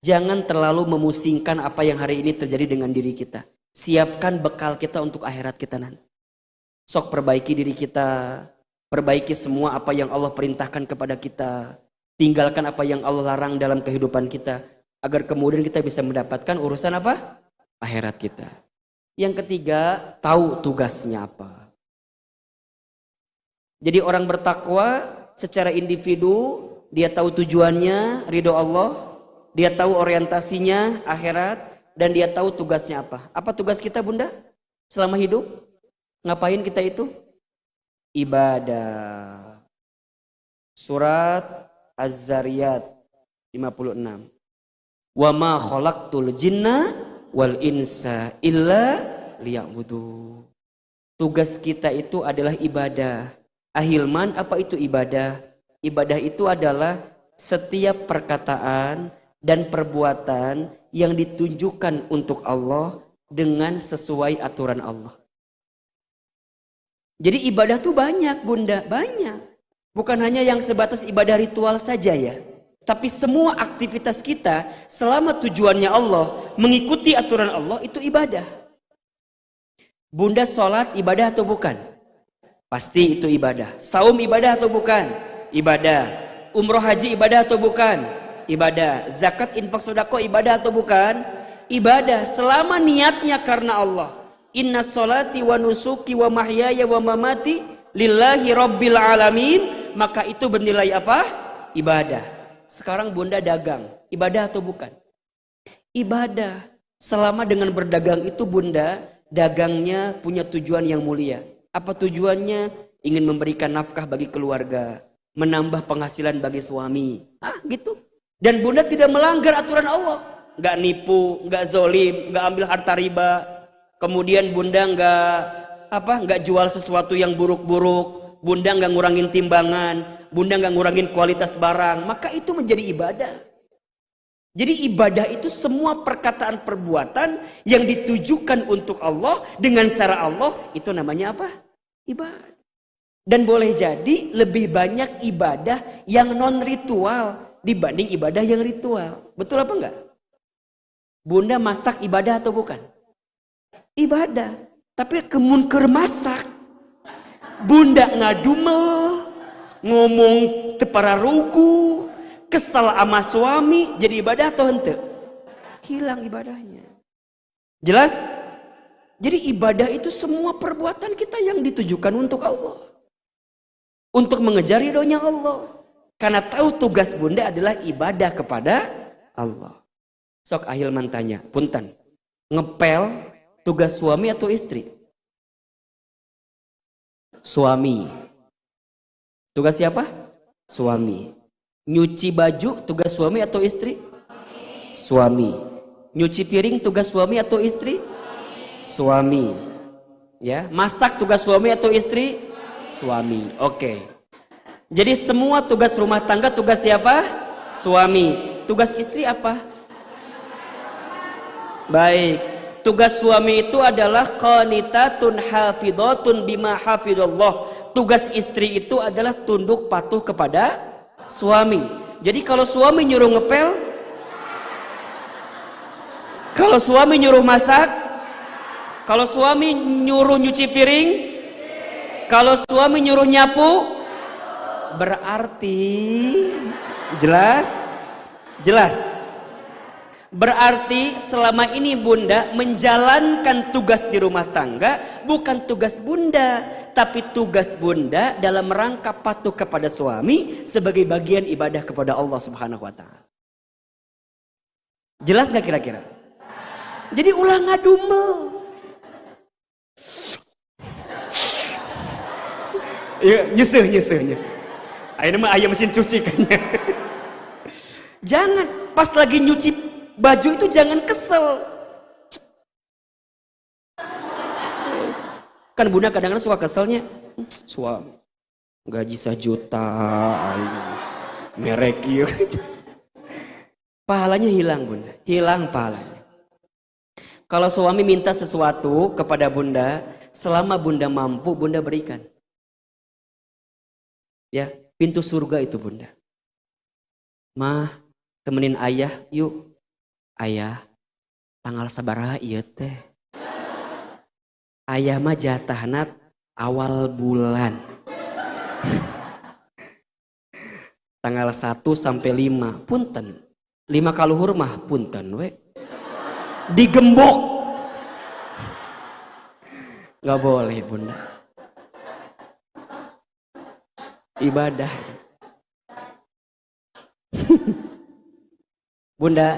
S1: Jangan terlalu memusingkan apa yang hari ini terjadi dengan diri kita. Siapkan bekal kita untuk akhirat kita nanti. Sok perbaiki diri kita. Perbaiki semua apa yang Allah perintahkan kepada kita. Tinggalkan apa yang Allah larang dalam kehidupan kita. Agar kemudian kita bisa mendapatkan urusan apa? Akhirat kita. Yang ketiga, tahu tugasnya apa. Jadi orang bertakwa secara individu, dia tahu tujuannya, ridho Allah. Dia tahu orientasinya, akhirat. Dan dia tahu tugasnya apa. Apa tugas kita Bunda? Selama hidup? Ngapain kita itu? Ibadah. Surat Az-Zariyat 56. Wa ma khalaqtul jinna wal insa illa liya'budu. Tugas kita itu adalah ibadah. Ahilman, apa itu ibadah? Ibadah itu adalah setiap perkataan dan perbuatan yang ditunjukkan untuk Allah dengan sesuai aturan Allah. Jadi ibadah tuh banyak Bunda, banyak. Bukan hanya yang sebatas ibadah ritual saja ya. Tapi semua aktivitas kita selama tujuannya Allah, mengikuti aturan Allah itu ibadah. Bunda sholat ibadah atau bukan? Pasti itu ibadah. Saum ibadah atau bukan? Ibadah. Umroh haji ibadah atau bukan? Ibadah. Zakat infak sedekah ibadah atau bukan? Ibadah. Selama niatnya karena Allah. Inna sholati wa nusuki wa mahyaya wa mamati lillahi rabbil alamin. Maka itu bernilai apa? Ibadah. Sekarang Bunda dagang. Ibadah atau bukan? Ibadah. Selama dengan berdagang itu Bunda, dagangnya punya tujuan yang mulia. Apa tujuannya? Ingin memberikan nafkah bagi keluarga. Menambah penghasilan bagi suami. Gitu. Dan Bunda tidak melanggar aturan Allah. Nggak nipu, nggak zolim, nggak ambil harta riba. Kemudian Bunda nggak jual sesuatu yang buruk-buruk. Bunda nggak ngurangin timbangan. Bunda nggak ngurangin kualitas barang. Maka itu menjadi ibadah. Jadi ibadah itu semua perkataan perbuatan yang ditujukan untuk Allah dengan cara Allah. Itu namanya apa? Ibadah. Dan boleh jadi lebih banyak ibadah yang non ritual dibanding ibadah yang ritual. Betul apa enggak? Bunda masak ibadah atau bukan? Ibadah. Tapi kemun keur masak, Bunda ngadumel, ngomong tepararugu, kesal sama suami, jadi ibadah atau henteu? Hilang ibadahnya. Jelas? Jadi ibadah itu semua perbuatan kita yang ditujukan untuk Allah. Untuk mengejar ridhonya Allah. Karena tahu tugas Bunda adalah ibadah kepada Allah. Sok Ahilman tanya, punten, ngepel tugas suami atau istri? Suami. Tugas siapa? Suami. Nyuci baju tugas suami atau istri? Suami. Nyuci piring tugas suami atau istri? Suami. Ya, masak tugas suami atau istri? Suami. Oke. Jadi semua tugas rumah tangga tugas siapa? Suami. Tugas istri apa? Baik. Tugas suami itu adalah qanitatun hafidhatun bima hafidhallah. Tugas istri itu adalah tunduk patuh kepada suami. Jadi kalau suami nyuruh ngepel, kalau suami nyuruh masak, kalau suami nyuruh nyuci piring, kalau suami nyuruh nyapu, berarti jelas. Berarti selama ini bunda menjalankan tugas di rumah tangga bukan tugas bunda, tapi tugas bunda dalam rangka patuh kepada suami sebagai bagian ibadah kepada Allah Subhanahu wa taala. Jelas gak kira-kira? Jadi ulah ngadumel. Ya, nyeseh. Ayo mah ayam mesin cuci kan. Jangan pas lagi nyuci baju itu jangan kesel. Kan bunda kadang-kadang suka keselnya. Suami gaji 1 juta, merek ya. Pahalanya hilang bunda, hilang pahalanya. Kalau suami minta sesuatu kepada bunda, selama bunda mampu bunda berikan. Ya, pintu surga itu bunda. Mah, temenin ayah yuk. Ayah, tanggal sabaraha ieu teh? Ayah mah jatahna awal bulan. Tanggal 1 sampai 5, punten. 5 kaluhur mah punten we. Digembok. Gak boleh bunda. Ibadah. Bunda,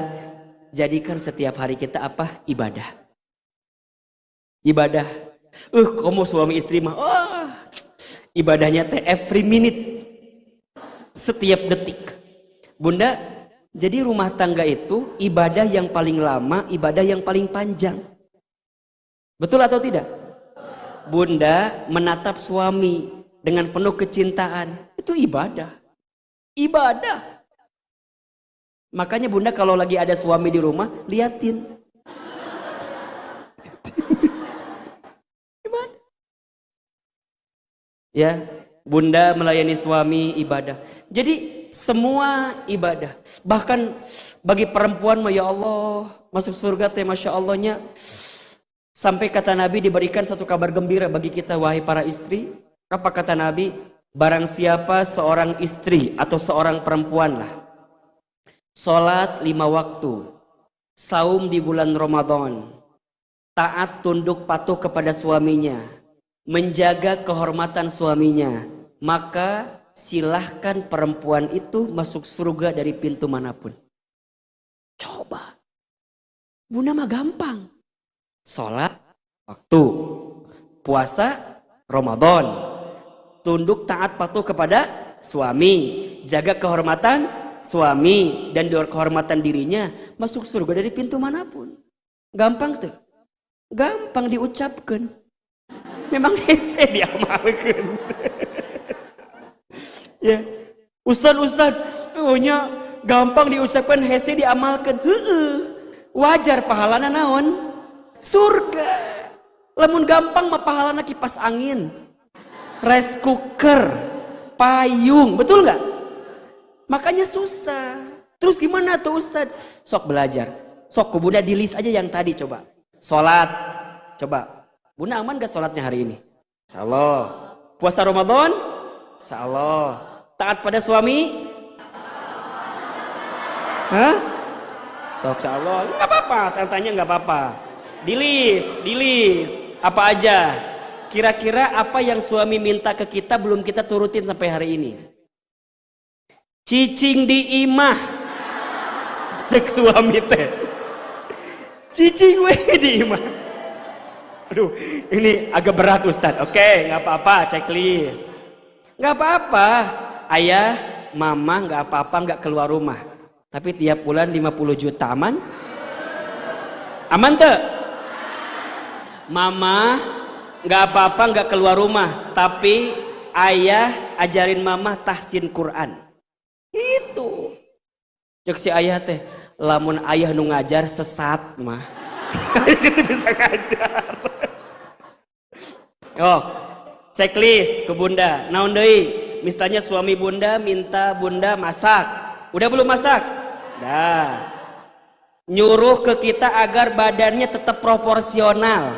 S1: jadikan setiap hari kita apa? Ibadah. Ibadah. Kamu suami istri mah, ibadahnya teh every minute. Setiap detik. Bunda, jadi rumah tangga itu ibadah yang paling lama, ibadah yang paling panjang. Betul atau tidak? Bunda menatap suami dengan penuh kecintaan, itu ibadah. Ibadah. Makanya bunda kalau lagi ada suami di rumah, liatin. Ibadah. Ya, bunda melayani suami ibadah. Jadi semua ibadah. Bahkan bagi perempuan, ya Allah, masuk surga teh masya Allahnya. Sampai kata Nabi diberikan satu kabar gembira bagi kita wahai para istri. Apa kata Nabi? Barang siapa seorang istri atau seorang perempuan lah, sholat 5 waktu, saum di bulan Ramadan, taat tunduk patuh kepada suaminya, menjaga kehormatan suaminya, maka silahkan perempuan itu masuk surga dari pintu manapun. Coba, bunda mah gampang. Sholat waktu, puasa Ramadan, tunduk taat patuh kepada suami, jaga kehormatan suami dan kehormatan dirinya, masuk surga dari pintu manapun. Gampang tuh, gampang diucapkan. Memang hese diamalkan. Ya, Ustad, nya gampang diucapkan, hese diamalkan. Wajar pahalana naon? Surga. Lamun gampang mah pahalana kipas angin, rice cooker, payung, betul nggak? Makanya susah. Terus gimana tuh Ustad? Sok belajar. Sok ke bunda di list aja yang tadi coba. Sholat, coba. Bunda aman gak sholatnya hari ini? Insya Allah. Puasa Ramadan? Insya Allah. Taat pada suami? Hah? Sok insya Allah. Gak apa-apa, tanya gak apa-apa. Di list. Apa aja? Kira-kira apa yang suami minta ke kita belum kita turutin sampai hari ini? Cicing di imah. Cek suami teh. Cicing we di imah. Aduh, ini agak berat Ustadz. Oke, gak apa-apa, checklist. Gak apa-apa, ayah, mama gak apa-apa gak keluar rumah. Tapi tiap bulan 50 juta aman? Aman tuh? Mama gak apa-apa gak keluar rumah. Tapi ayah ajarin mamah tahsin Quran. Itu. Cek si ayah teh, lamun ayah nu ngajar sesat mah. Gitu bisa ngajar. Oh, checklist ke bunda. Naon deui? Misalnya suami bunda minta bunda masak. Udah belum masak? Dah. Nyuruh ke kita agar badannya tetap proporsional.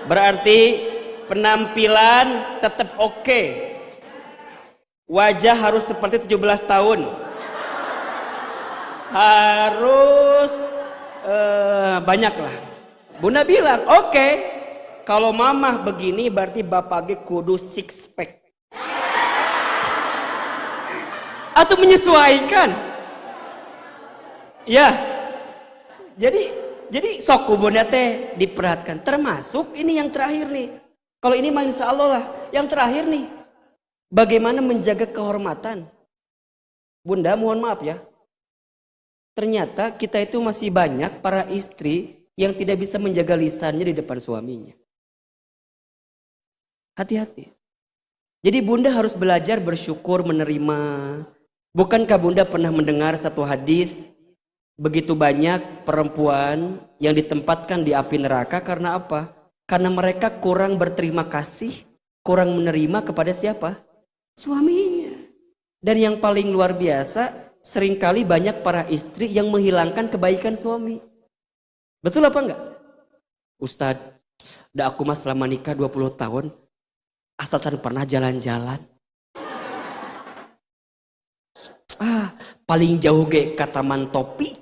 S1: Berarti penampilan tetap oke. Wajah harus seperti 17 tahun. Harus banyak lah. Bunda bilang, oke. Kalau mamah begini berarti bapaknya kudu six pack. Atau menyesuaikan. Ya. Jadi sok bunda teh diperhatikan. Termasuk ini yang terakhir nih. Kalau ini mah insya Allah lah. Yang terakhir nih. Bagaimana menjaga kehormatan. Bunda mohon maaf ya. Ternyata kita itu masih banyak para istri yang tidak bisa menjaga lisannya di depan suaminya. Hati-hati. Jadi bunda harus belajar bersyukur menerima. Bukankah bunda pernah mendengar satu hadis? Begitu banyak perempuan yang ditempatkan di api neraka karena apa? Karena mereka kurang berterima kasih, kurang menerima kepada siapa? Suaminya. Dan yang paling luar biasa, seringkali banyak para istri yang menghilangkan kebaikan suami. Betul apa enggak? Ustadz, dah aku mah selama nikah 20 tahun, asal can pernah jalan-jalan. Paling jauh ge ke Taman Topi.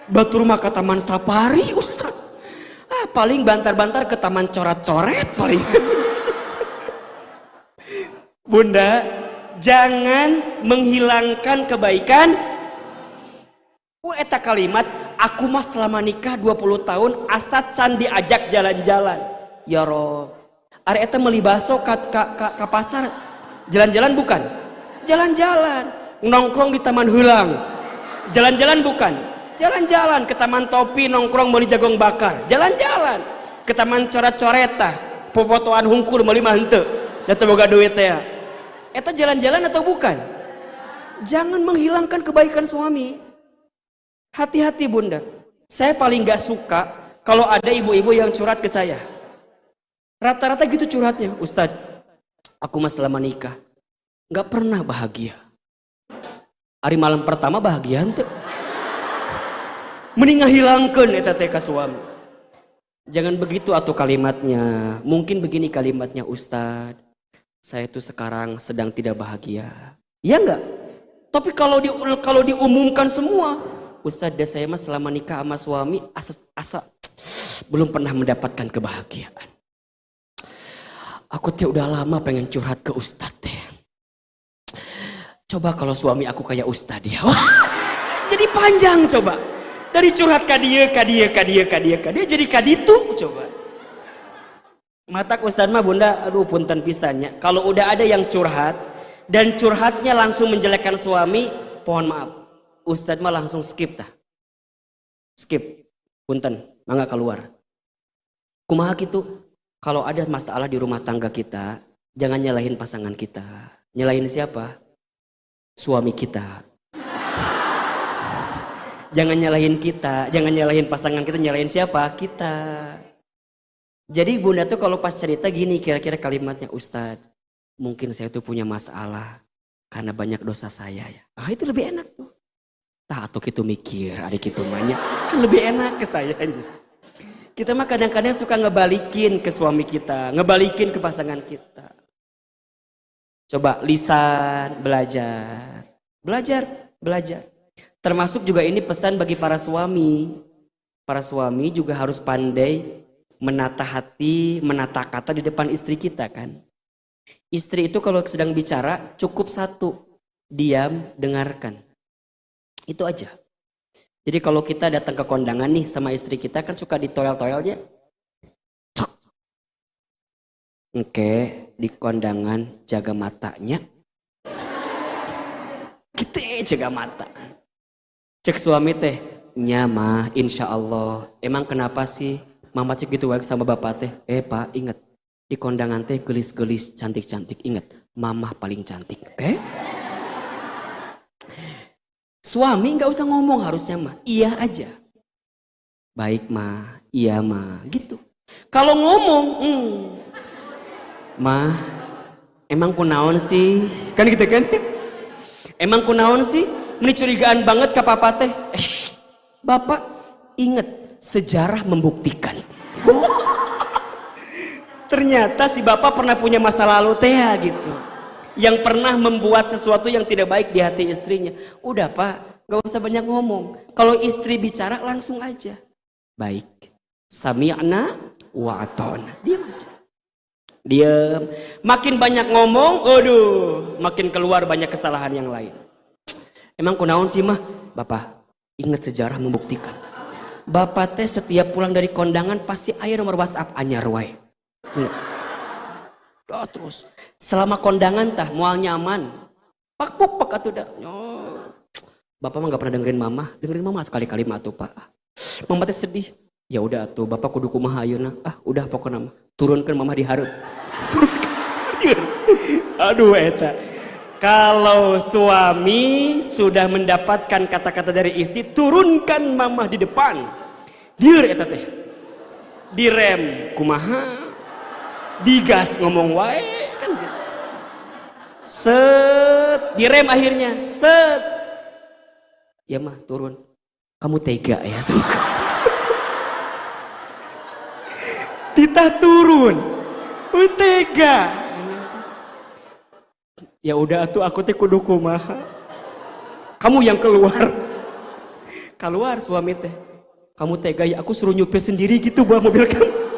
S1: Batur mah ke Taman Safari, Ustaz. Paling bantar-bantar ke Taman Coret-coret paling. Bunda, jangan menghilangkan kebaikan. Eta kalimat, aku mah selama nikah 20 tahun asa can diajak jalan-jalan. Ya Rob, ari eta meuli baso ka pasar. Jalan-jalan bukan? Jalan-jalan. Nongkrong di taman heulang. Jalan-jalan bukan? Jalan-jalan ke Taman Topi nongkrong meuli jagong bakar. Jalan-jalan. Ke Taman Coret-coret tah, popotoan hungkul meuli mah henteu. Da teu boga duit teh. Eta jalan-jalan atau bukan? Jangan menghilangkan kebaikan suami. Hati-hati bunda. Saya paling gak suka kalau ada ibu-ibu yang curhat ke saya. Rata-rata gitu curhatnya. Ustadz, aku mah selama nikah gak pernah bahagia. Hari malam pertama bahagia ente. Mending ngahilangkeun eta teh ka suami. Jangan begitu atuh kalimatnya. Mungkin begini kalimatnya, Ustadz, saya tuh sekarang sedang tidak bahagia. Iya enggak? Tapi kalau diumumkan semua, Ustadz, saya mah selama nikah sama suami asa belum pernah mendapatkan kebahagiaan. Aku teh udah lama pengen curhat ke Ustadz teh. Coba kalau suami aku kayak Ustadz ya. Wah, jadi panjang coba. Dari curhat ka dia jadi kaditu coba. Matak Ustadz mah bunda, aduh punten pisannya. Kalau udah ada yang curhat dan curhatnya langsung menjelekkan suami, pohon maaf. Ustadz mah langsung skip dah. Skip. Punten, mangga keluar. Kumaha gitu? Kalau ada masalah di rumah tangga kita, jangan nyalahin pasangan kita. Nyalahin siapa? Suami kita. Jangan nyalahin kita, jangan nyalahin pasangan kita, nyalahin siapa? Kita. Jadi bunda tuh kalau pas cerita gini kira-kira kalimatnya, Ustadz, mungkin saya tuh punya masalah karena banyak dosa saya ya. Itu lebih enak tuh. Tak atau gitu mikir, adik itu banyak kan lebih enak ke sayanya. Kita mah kadang-kadang suka ngebalikin ke suami kita, ngebalikin ke pasangan kita. Coba lisan, belajar. Termasuk juga ini pesan bagi para suami. Para suami juga harus pandai menata hati, menata kata di depan istri kita kan. Istri itu kalau sedang bicara cukup satu, diam, dengarkan. Itu aja. Jadi kalau kita datang ke kondangan nih sama istri kita kan suka ditoel-toelnya. Oke, di kondangan jaga matanya. Kita jaga mata. Cek suami teh, nyamah insya Allah. Emang kenapa sih? Mama cek gitu wae sama bapak teh. Pak, inget di kondangan teh gelis-gelis cantik-cantik. Ingat, mamah paling cantik. Suami nggak usah ngomong harusnya mah, iya aja. Baik mah, iya mah, gitu. Kalau ngomong, mah, emang kunaon sih? Kan gitu kan? Emang kunaon sih? Menicurigaan banget ke papa teh. Bapak, inget sejarah membuktikan. Ternyata si bapak pernah punya masa lalu teh gitu. Yang pernah membuat sesuatu yang tidak baik di hati istrinya. Udah pak, gak usah banyak ngomong. Kalau istri bicara langsung aja. Baik, sami'na wa ata'na. Diam aja. Diam. Makin banyak ngomong, makin keluar banyak kesalahan yang lain. Emang kunaon sih mah? Bapak, ingat sejarah membuktikan. Bapak teh setiap pulang dari kondangan pasti aya nomor WhatsApp anyar wae. Terus selama kondangan tah moal nyaman. Pak atuh dah. Bapak mah gak pernah dengerin mama sekali-kali mah atuh pak. Mama teh sedih. Ya udah atuh bapak kudu kumaha ayeuna. Udah pokoknya mah turunkan mama di hareup. Aduh eta. Kalau suami sudah mendapatkan kata-kata dari istri, turunkan mama di depan. Lieur eta teh. Direm kumaha? Digas ngomong wae kan gitu. Set, direm akhirnya. Set. Ya mah turun. Kamu tega ya sama kamu. Tita turun. Tega. Ya udah atuh aku teh kudu kumaha. Kamu yang keluar. Keluar suami teh. Kamu tega ya aku suruh nyupir sendiri gitu bawa mobil kamu.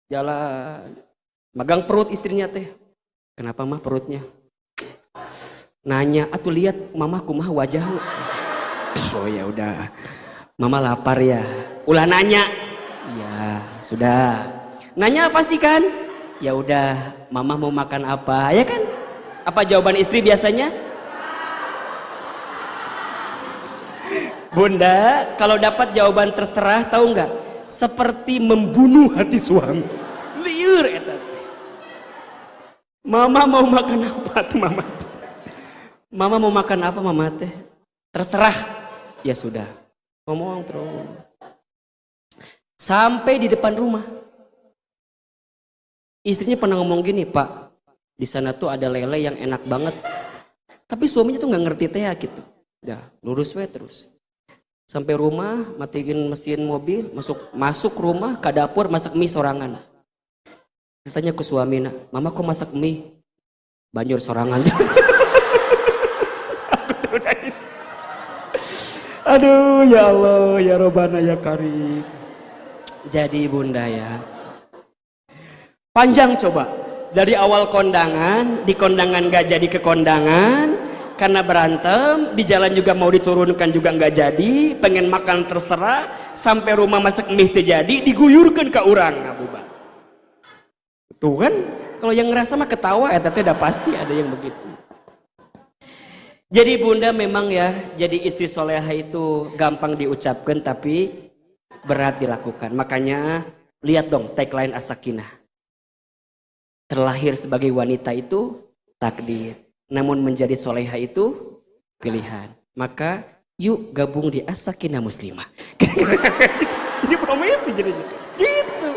S1: Jalan. Magang perut istrinya teh. Kenapa mah perutnya? Nanya, atuh lihat mama kumaha wajahnya. Oh ya udah. Mama lapar ya. Ulah nanya. Ya, sudah. Nanya apa sih kan? Ya udah, mama mau makan apa? Ya kan? Apa jawaban istri biasanya? Bunda, kalau dapat jawaban terserah, tahu nggak? Seperti membunuh hati suami. Liur eta. Mama mau makan apa tuh mama? Mama mau makan apa mama teh? Terserah. Ya sudah. Ngomong terus. Sampai di depan rumah. Istrinya pernah ngomong gini, Pak. Di sana tuh ada lele yang enak banget. Tapi suaminya tuh nggak ngerti teh gitu. Dah, lurus we terus. Sampai rumah, matiin mesin mobil, masuk rumah ke dapur masak mie sorangan. Ditanya ke suamina, mama kok masak mie? Banjur sorangan. Aduh ya Allah, ya Robbana ya Karim. Jadi bunda ya. Panjang coba. Dari awal kondangan, di kondangan gak jadi ke kondangan. Karena berantem, di jalan juga mau diturunkan juga nggak jadi, pengen makan terserah, sampai rumah masak mie terjadi, diguyurkan ke orang Abu Bakar. Tuh kan, kalau yang ngerasa mah ketawa, udah pasti ada yang begitu. Jadi bunda memang ya, jadi istri soleha itu gampang diucapkan tapi berat dilakukan. Makanya lihat dong tagline As-Sakinah. Terlahir sebagai wanita itu takdir. Namun menjadi soleha itu pilihan. Maka yuk gabung di As-Sakinah Muslimah. Ini promesi jadi gitu.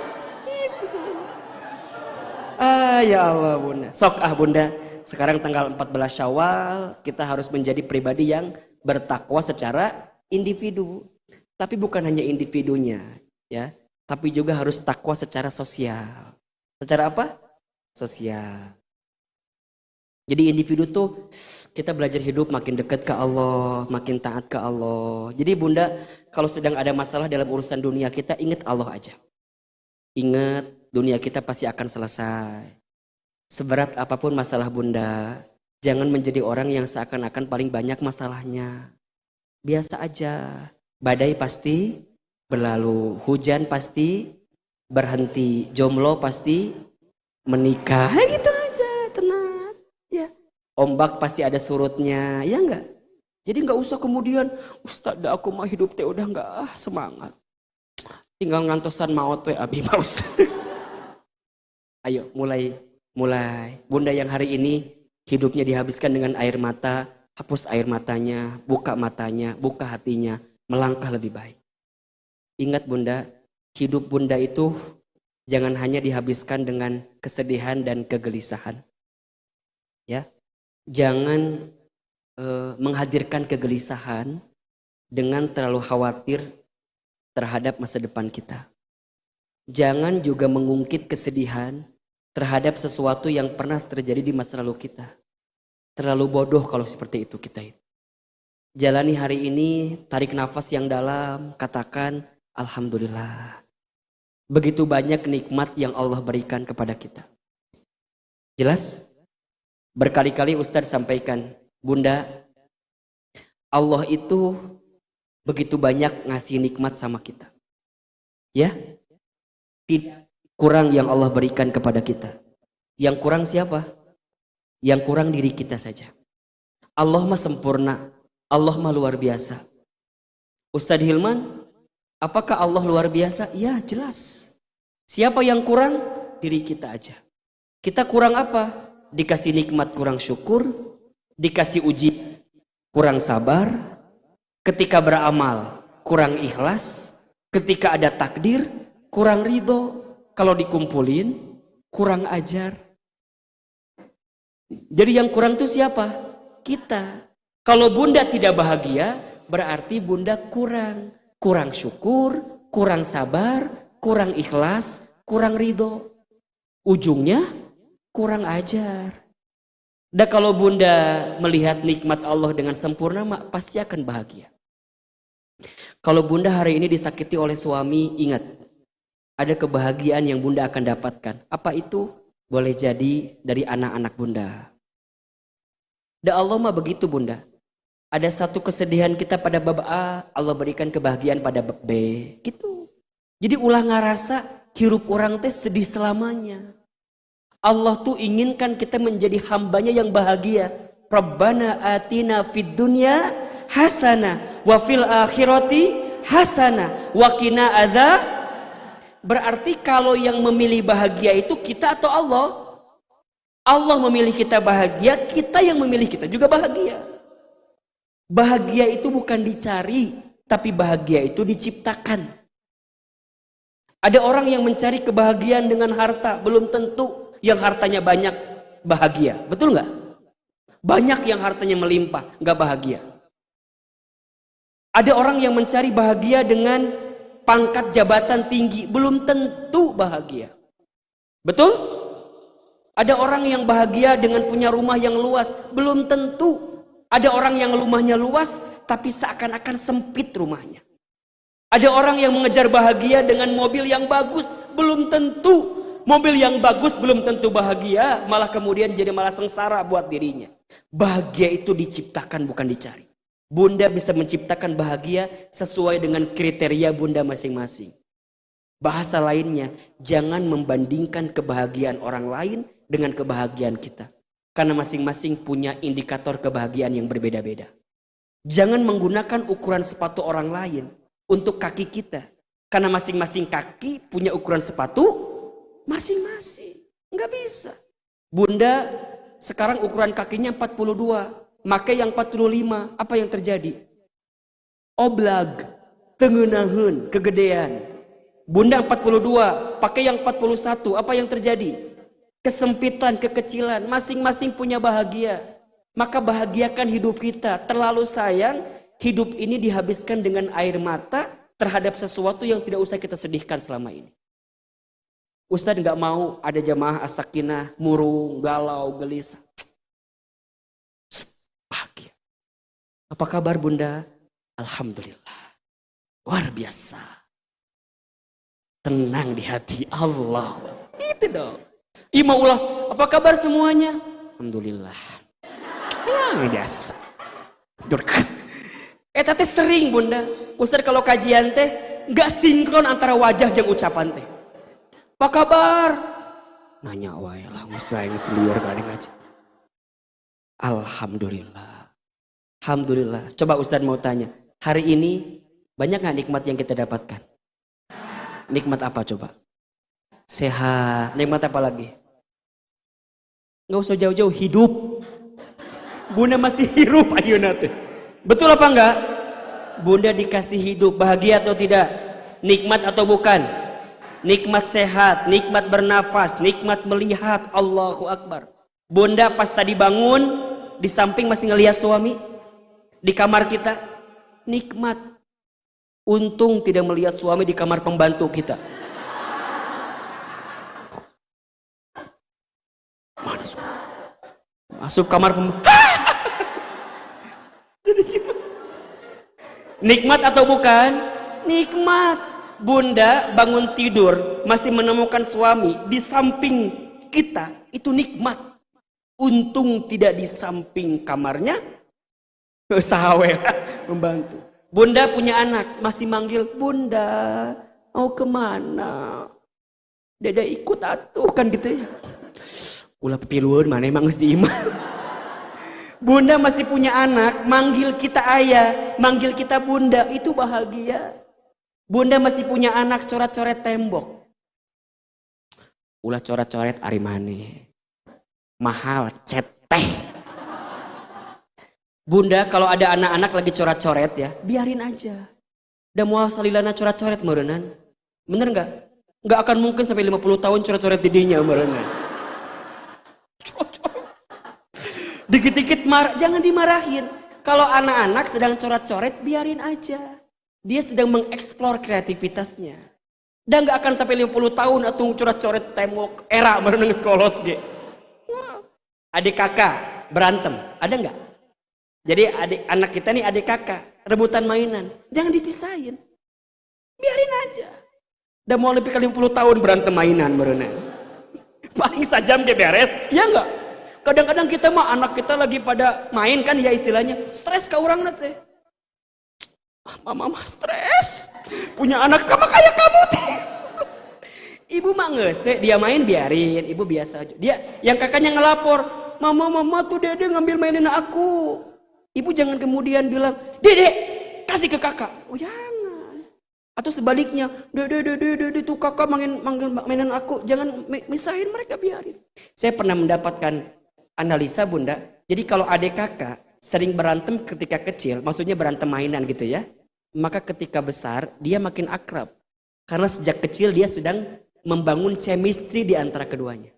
S1: Ya Allah bunda. Sok bunda. Sekarang tanggal 14 Syawal kita harus menjadi pribadi yang bertakwa secara individu. Tapi bukan hanya individunya, ya. Tapi juga harus takwa secara sosial. Secara apa? Sosial. Jadi individu tuh kita belajar hidup makin dekat ke Allah, makin taat ke Allah. Jadi bunda kalau sedang ada masalah dalam urusan dunia kita ingat Allah aja. Ingat dunia kita pasti akan selesai. Seberat apapun masalah bunda, jangan menjadi orang yang seakan-akan paling banyak masalahnya. Biasa aja, badai pasti berlalu, hujan pasti berhenti, jomblo pasti menikah, gitu aja, tenang. Ya, ombak pasti ada surutnya, ya enggak? Jadi enggak usah kemudian, Ustaz, aku mah hidup teh udah enggak semangat. Tinggal ngantosan maot we abi mah Ustaz. Ayo mulai. Bunda yang hari ini hidupnya dihabiskan dengan air mata, hapus air matanya, buka hatinya, melangkah lebih baik. Ingat Bunda, hidup Bunda itu jangan hanya dihabiskan dengan kesedihan dan kegelisahan. Ya, jangan menghadirkan kegelisahan dengan terlalu khawatir terhadap masa depan kita. Jangan juga mengungkit kesedihan terhadap sesuatu yang pernah terjadi di masa lalu kita. Terlalu bodoh kalau seperti itu kita itu. Jalani hari ini, tarik nafas yang dalam, katakan Alhamdulillah. Begitu banyak nikmat yang Allah berikan kepada kita. Jelas? Berkali-kali Ustadz sampaikan, Bunda, Allah itu begitu banyak ngasih nikmat sama kita. Ya? Tidak kurang yang Allah berikan kepada kita. Yang kurang siapa? Yang kurang diri kita saja. Allah mah sempurna. Allah mah luar biasa. Ustadz Hilman, apakah Allah luar biasa? Ya jelas. Siapa yang kurang? Diri kita aja. Kita kurang apa? Dikasih nikmat kurang syukur. Dikasih uji kurang sabar. Ketika beramal kurang ikhlas. Ketika ada takdir kurang ridho. Kalau dikumpulin kurang ajar. Jadi yang kurang itu siapa? Kita. Kalau Bunda tidak bahagia, berarti Bunda kurang. Kurang syukur, kurang sabar, kurang ikhlas, kurang ridho. Ujungnya kurang ajar. Dan kalau Bunda melihat nikmat Allah dengan sempurna, pasti akan bahagia. Kalau Bunda hari ini disakiti oleh suami, ingat, ada kebahagiaan yang Bunda akan dapatkan. Apa itu? Boleh jadi dari anak-anak Bunda. Dan Allah mah begitu Bunda. Ada satu kesedihan kita pada bab A, Allah berikan kebahagiaan pada bab B. Gitu. Jadi ulah ngerasa hirup orang teh sedih selamanya. Allah tuh inginkan kita menjadi hambanya yang bahagia. Rabbana atina fid dunya hasanah wa fil akhirati hasanah wa qina azab. Berarti kalau yang memilih bahagia itu kita atau Allah? Allah memilih kita bahagia, kita yang memilih kita juga bahagia. Bahagia itu bukan dicari, tapi bahagia itu diciptakan. Ada orang yang mencari kebahagiaan dengan harta, belum tentu yang hartanya banyak bahagia. Betul nggak? Banyak yang hartanya melimpah, nggak bahagia. Ada orang yang mencari bahagia dengan pangkat jabatan tinggi, belum tentu bahagia. Betul? Ada orang yang bahagia dengan punya rumah yang luas, belum tentu. Ada orang yang rumahnya luas, tapi seakan-akan sempit rumahnya. Ada orang yang mengejar bahagia dengan mobil yang bagus, belum tentu. Mobil yang bagus belum tentu bahagia, malah kemudian jadi malah sengsara buat dirinya. Bahagia itu diciptakan, bukan dicari. Bunda bisa menciptakan bahagia sesuai dengan kriteria Bunda masing-masing. Bahasa lainnya, jangan membandingkan kebahagiaan orang lain dengan kebahagiaan kita. Karena masing-masing punya indikator kebahagiaan yang berbeda-beda. Jangan menggunakan ukuran sepatu orang lain untuk kaki kita. Karena masing-masing kaki punya ukuran sepatu masing-masing. Nggak bisa. Bunda sekarang ukuran kakinya 42. Makai yang 45. Apa yang terjadi? Oblag. Tengenahan. Kegedean. Bunda 42. Pakai yang 41. Apa yang terjadi? Kesempitan, kekecilan, masing-masing punya bahagia. Maka bahagiakan hidup kita. Terlalu sayang, hidup ini dihabiskan dengan air mata terhadap sesuatu yang tidak usah kita sedihkan selama ini. Ustadz gak mau ada jamaah as-sakinah, murung, galau, gelisah. Bahagia. Apa kabar Bunda? Alhamdulillah. Luar biasa. Tenang di hati Allah. Itu dong. Ima ulah, apa kabar semuanya? Alhamdulillah. Ya, biasa. Teh sering Bunda. Ustaz kalau kajian teh nggak sinkron antara wajah jeung ucapan teh. Apa kabar? Nanya wae lah usah yang seliur kali ngaji. Alhamdulillah. Alhamdulillah. Coba Ustaz mau tanya, hari ini banyak nggak nikmat yang kita dapatkan? Nikmat apa coba? Sehat. Nikmat apa lagi? Nggak usah jauh-jauh, hidup. Bunda masih hidup, ayo nanti. Betul apa enggak? Bunda dikasih hidup, bahagia atau tidak? Nikmat atau bukan? Nikmat sehat, nikmat bernafas, nikmat melihat. Allahu Akbar. Bunda pas tadi bangun, di samping masih ngelihat suami. Di kamar kita, nikmat. Untung tidak melihat suami di kamar pembantu kita. Mana suami? Masuk kamar pembantu. Jadi gimana? Nikmat atau bukan? Nikmat. Bunda bangun tidur masih menemukan suami di samping kita, itu nikmat. Untung tidak di samping kamarnya sawe membantu. Bunda punya anak masih manggil, Bunda mau kemana? Dede ikut atuh kan gitu ya. Ulah piluan mana emang geus diimah. Bunda masih punya anak, manggil kita ayah, manggil kita bunda, itu bahagia. Bunda masih punya anak, coret-coret tembok. Ulah coret-coret ari maneh. Mahal, ceteh. Bunda kalau ada anak-anak lagi coret-coret ya, biarin aja. Da moal salilana coret-coret meureunnan. Bener enggak? Enggak akan mungkin sampai 50 tahun coret-coret didinya meureunnan. Dikit-dikit jangan dimarahin. Kalau anak-anak sedang coret-coret, biarin aja. Dia sedang mengeksplor kreativitasnya. Dan gak akan sampai 50 tahun atau coret-coret tembok era merenung sekolot ge. Adik kakak berantem, ada nggak? Jadi anak kita nih adik kakak rebutan mainan, jangan dipisahin. Biarin aja. Dan mau lebih kali 50 tahun berantem mainan merenung. Paling sajam ge beres, ya enggak? Kadang-kadang kita mah anak kita lagi pada main kan ya istilahnya, stres ka urang teh. Mama mah stres. Punya anak sama kayak kamu teh. Ibu mah ngese, dia main biarin, ibu biasa aja. Dia yang kakaknya ngelapor, "Mama tuh Dede ngambil mainan aku." Ibu jangan kemudian bilang, "Dede, kasih ke kakak." Oh jangan. Atau sebaliknya, "Dede tuh kakak manggil mainan aku." Jangan misahin mereka, biarin. Saya pernah mendapatkan analisa bunda, jadi kalau adik kakak sering berantem ketika kecil, maksudnya berantem mainan gitu ya, maka ketika besar dia makin akrab. Karena sejak kecil dia sedang membangun chemistry di antara keduanya.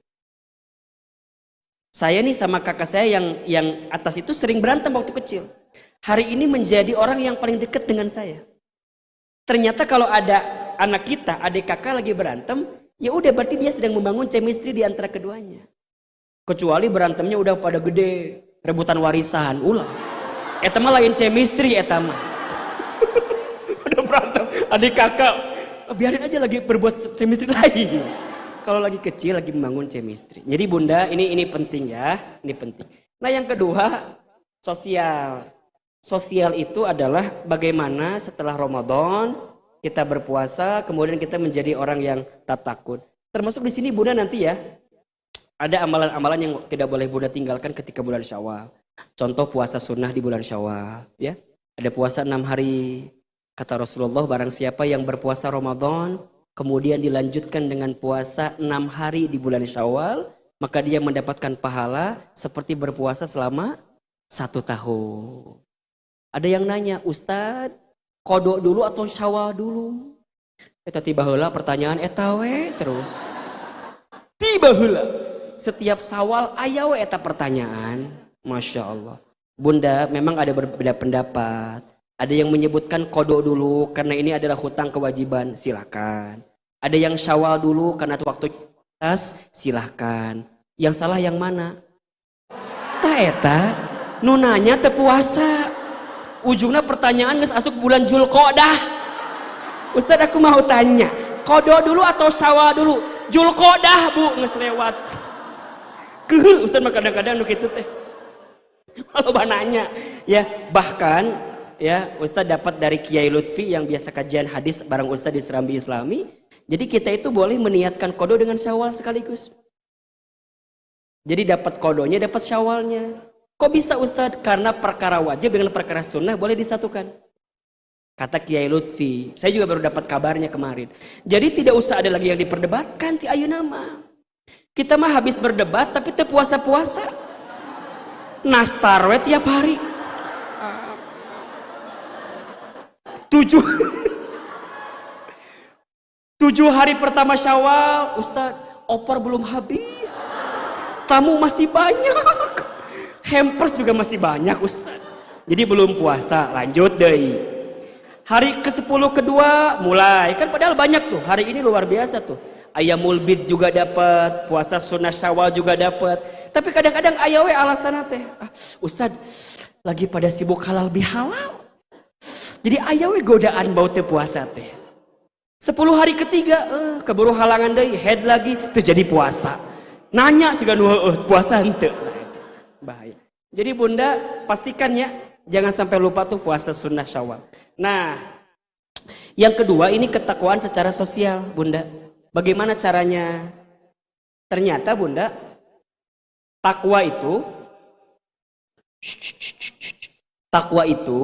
S1: Saya nih sama kakak saya yang atas itu sering berantem waktu kecil. Hari ini menjadi orang yang paling dekat dengan saya. Ternyata kalau ada anak kita, adik kakak lagi berantem, ya udah berarti dia sedang membangun chemistry di antara keduanya. Kecuali berantemnya udah pada gede, rebutan warisan, ulah. Eta mah lain chemistry eta mah. Udah berantem, adik kakak, biarin aja lagi berbuat chemistry lain. Kalau lagi kecil lagi membangun chemistry. Jadi bunda, ini penting ya, ini penting. Nah yang kedua, sosial. Sosial itu adalah bagaimana setelah Ramadan kita berpuasa, kemudian kita menjadi orang yang tak takut. Termasuk di sini bunda nanti ya. Ada amalan-amalan yang tidak boleh bunda tinggalkan ketika bulan Syawal. Contoh puasa sunnah di bulan Syawal. Ya, ada puasa 6 hari. Kata Rasulullah, barang siapa yang berpuasa Ramadan, kemudian dilanjutkan dengan puasa 6 hari di bulan Syawal, maka dia mendapatkan pahala seperti berpuasa selama 1 tahun. Ada yang nanya, Ustadz, kodok dulu atau Syawal dulu? Eta tiba heula pertanyaan eta we terus. Tiba heula. Setiap Syawal aya we eta pertanyaan. Masya Allah. Bunda memang ada berbeda pendapat. Ada yang menyebutkan kodok dulu karena ini adalah hutang kewajiban, silakan. Ada yang Syawal dulu karena waktu tas, silakan. Yang salah yang mana? Ta eta nu nanya teu puasa. Ujungnya pertanyaan geus asup bulan Julqa'dah. Ustaz aku mau tanya, kodok dulu atau Syawal dulu? Julqa'dah bu, geus lewat. Keul Ustaz mah kadang-kadang nu kitu teh. Kalau nanya ya, bahkan ya Ustaz dapat dari Kiai Lutfi yang biasa kajian hadis bareng Ustaz di Serambi Islami. Jadi kita itu boleh meniatkan kodok dengan Syawal sekaligus. Jadi dapat kodonya, dapat Syawalnya. Kok bisa Ustaz? Karena perkara wajib dengan perkara sunnah boleh disatukan.
S2: Kata Kiai Lutfi, saya juga baru dapat kabarnya kemarin. Jadi tidak usah ada lagi yang diperdebatkan ti ayeuna mah. Kita mah habis berdebat tapi teu puasa-puasa. Nastar we tiap hari. 7 hari pertama Syawal, Ustaz, opor belum habis. Tamu masih banyak. Hampers juga masih banyak, Ustaz. Jadi belum puasa, lanjut deh. Hari ke-10 kedua mulai, kan padahal banyak tuh. Hari ini luar biasa tuh. Ayamul bid juga dapat, puasa sunnah Syawal juga dapat. Tapi kadang-kadang aya we alasan teh. Ustaz, lagi pada sibuk halal bihalal. Jadi aya we godaan bau teh puasa teh. 10 hari ketiga keburu halangan deui, head lagi teu jadi puasa. Nanya siga nu puasa henteu. Bahaya. Jadi Bunda pastikan ya, jangan sampai lupa tuh puasa sunnah Syawal. Nah, yang kedua ini ketakwaan secara sosial, Bunda. Bagaimana caranya? Ternyata Bunda, takwa itu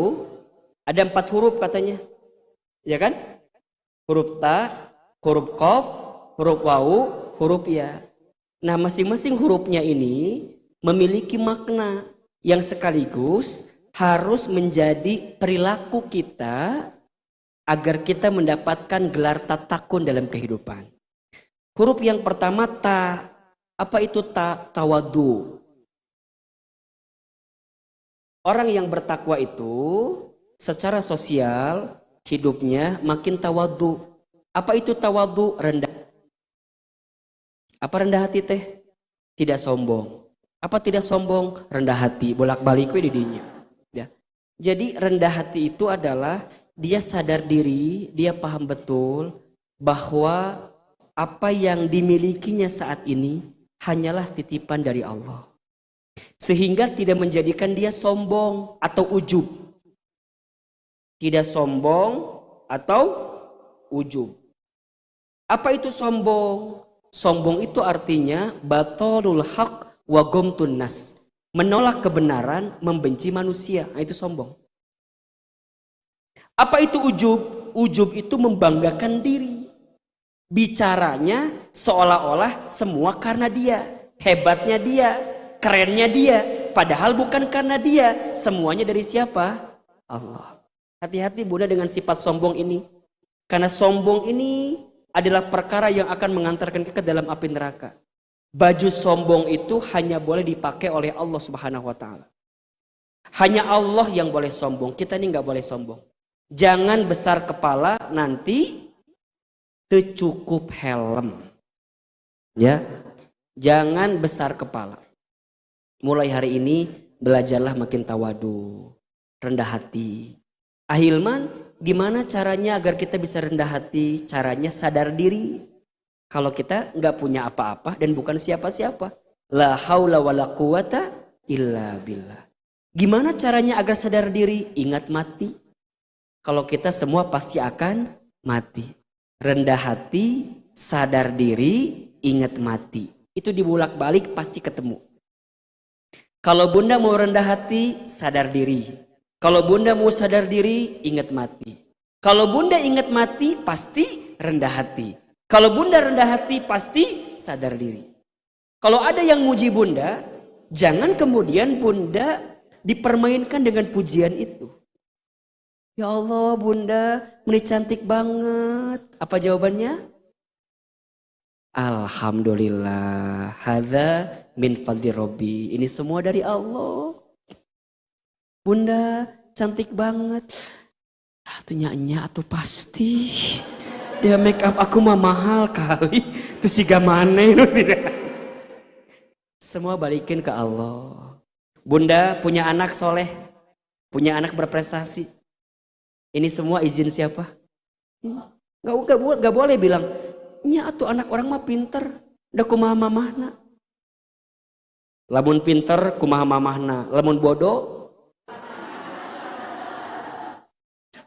S2: ada 4 huruf katanya, ya kan? Huruf ta, huruf qaf, huruf wawu, huruf ya. Nah, masing-masing hurufnya ini memiliki makna yang sekaligus harus menjadi perilaku kita agar kita mendapatkan gelar tatakun dalam kehidupan. Huruf yang pertama ta. Apa itu ta? Tawadu. Orang yang bertakwa itu secara sosial hidupnya makin tawadu. Apa itu tawadu? Rendah. Apa rendah hati teh? Tidak sombong. Apa tidak sombong? Rendah hati. Bolak-balik we di dinya. Ya. Jadi rendah hati itu adalah dia sadar diri, dia paham betul bahwa apa yang dimilikinya saat ini hanyalah titipan dari Allah. Sehingga tidak menjadikan dia sombong atau ujub. Tidak sombong atau ujub. Apa itu sombong? Sombong itu artinya batalul haq wa gomtun nas. Menolak kebenaran, membenci manusia. Nah, itu sombong. Apa itu ujub? Ujub itu membanggakan diri. Bicaranya seolah-olah semua karena dia. Hebatnya dia, kerennya dia. Padahal bukan karena dia. Semuanya dari siapa? Allah. Hati-hati Bunda dengan sifat sombong ini. Karena sombong ini adalah perkara yang akan mengantarkan kita ke dalam api neraka. Baju sombong itu hanya boleh dipakai oleh Allah Subhanahu wa taala. Hanya Allah yang boleh sombong. Kita ini nggak boleh sombong. Jangan besar kepala, nanti teu cukup helm. Ya. Jangan besar kepala. Mulai hari ini belajarlah makin tawadu, rendah hati. Ahilman, gimana caranya agar kita bisa rendah hati? Caranya sadar diri. Kalau kita nggak punya apa-apa dan bukan siapa-siapa. La haula wala quwata illa billah. Gimana caranya agar sadar diri? Ingat mati. Kalau kita semua pasti akan mati. Rendah hati, sadar diri, ingat mati. Itu dibulak-balik pasti ketemu. Kalau Bunda mau rendah hati, sadar diri. Kalau Bunda mau sadar diri, ingat mati. Kalau Bunda ingat mati, pasti rendah hati. Kalau Bunda rendah hati, pasti sadar diri. Kalau ada yang muji Bunda, jangan kemudian Bunda dipermainkan dengan pujian itu. Ya Allah Bunda, ini cantik banget. Apa jawabannya? Alhamdulillah, hadza min fadli Rabbi. Ini semua dari Allah. Bunda cantik banget. Tuh nyanyi tuh pasti. Dia make up aku mah mahal kali. Tuh si gamane. Semua balikin ke Allah. Bunda punya anak soleh. Punya anak berprestasi. Ini semua izin siapa? Gak boleh bilang, nya tuh anak orang mah pinter. Da kumaha mamahna. Lamun pinter kumaha mamahna. Lamun bodoh.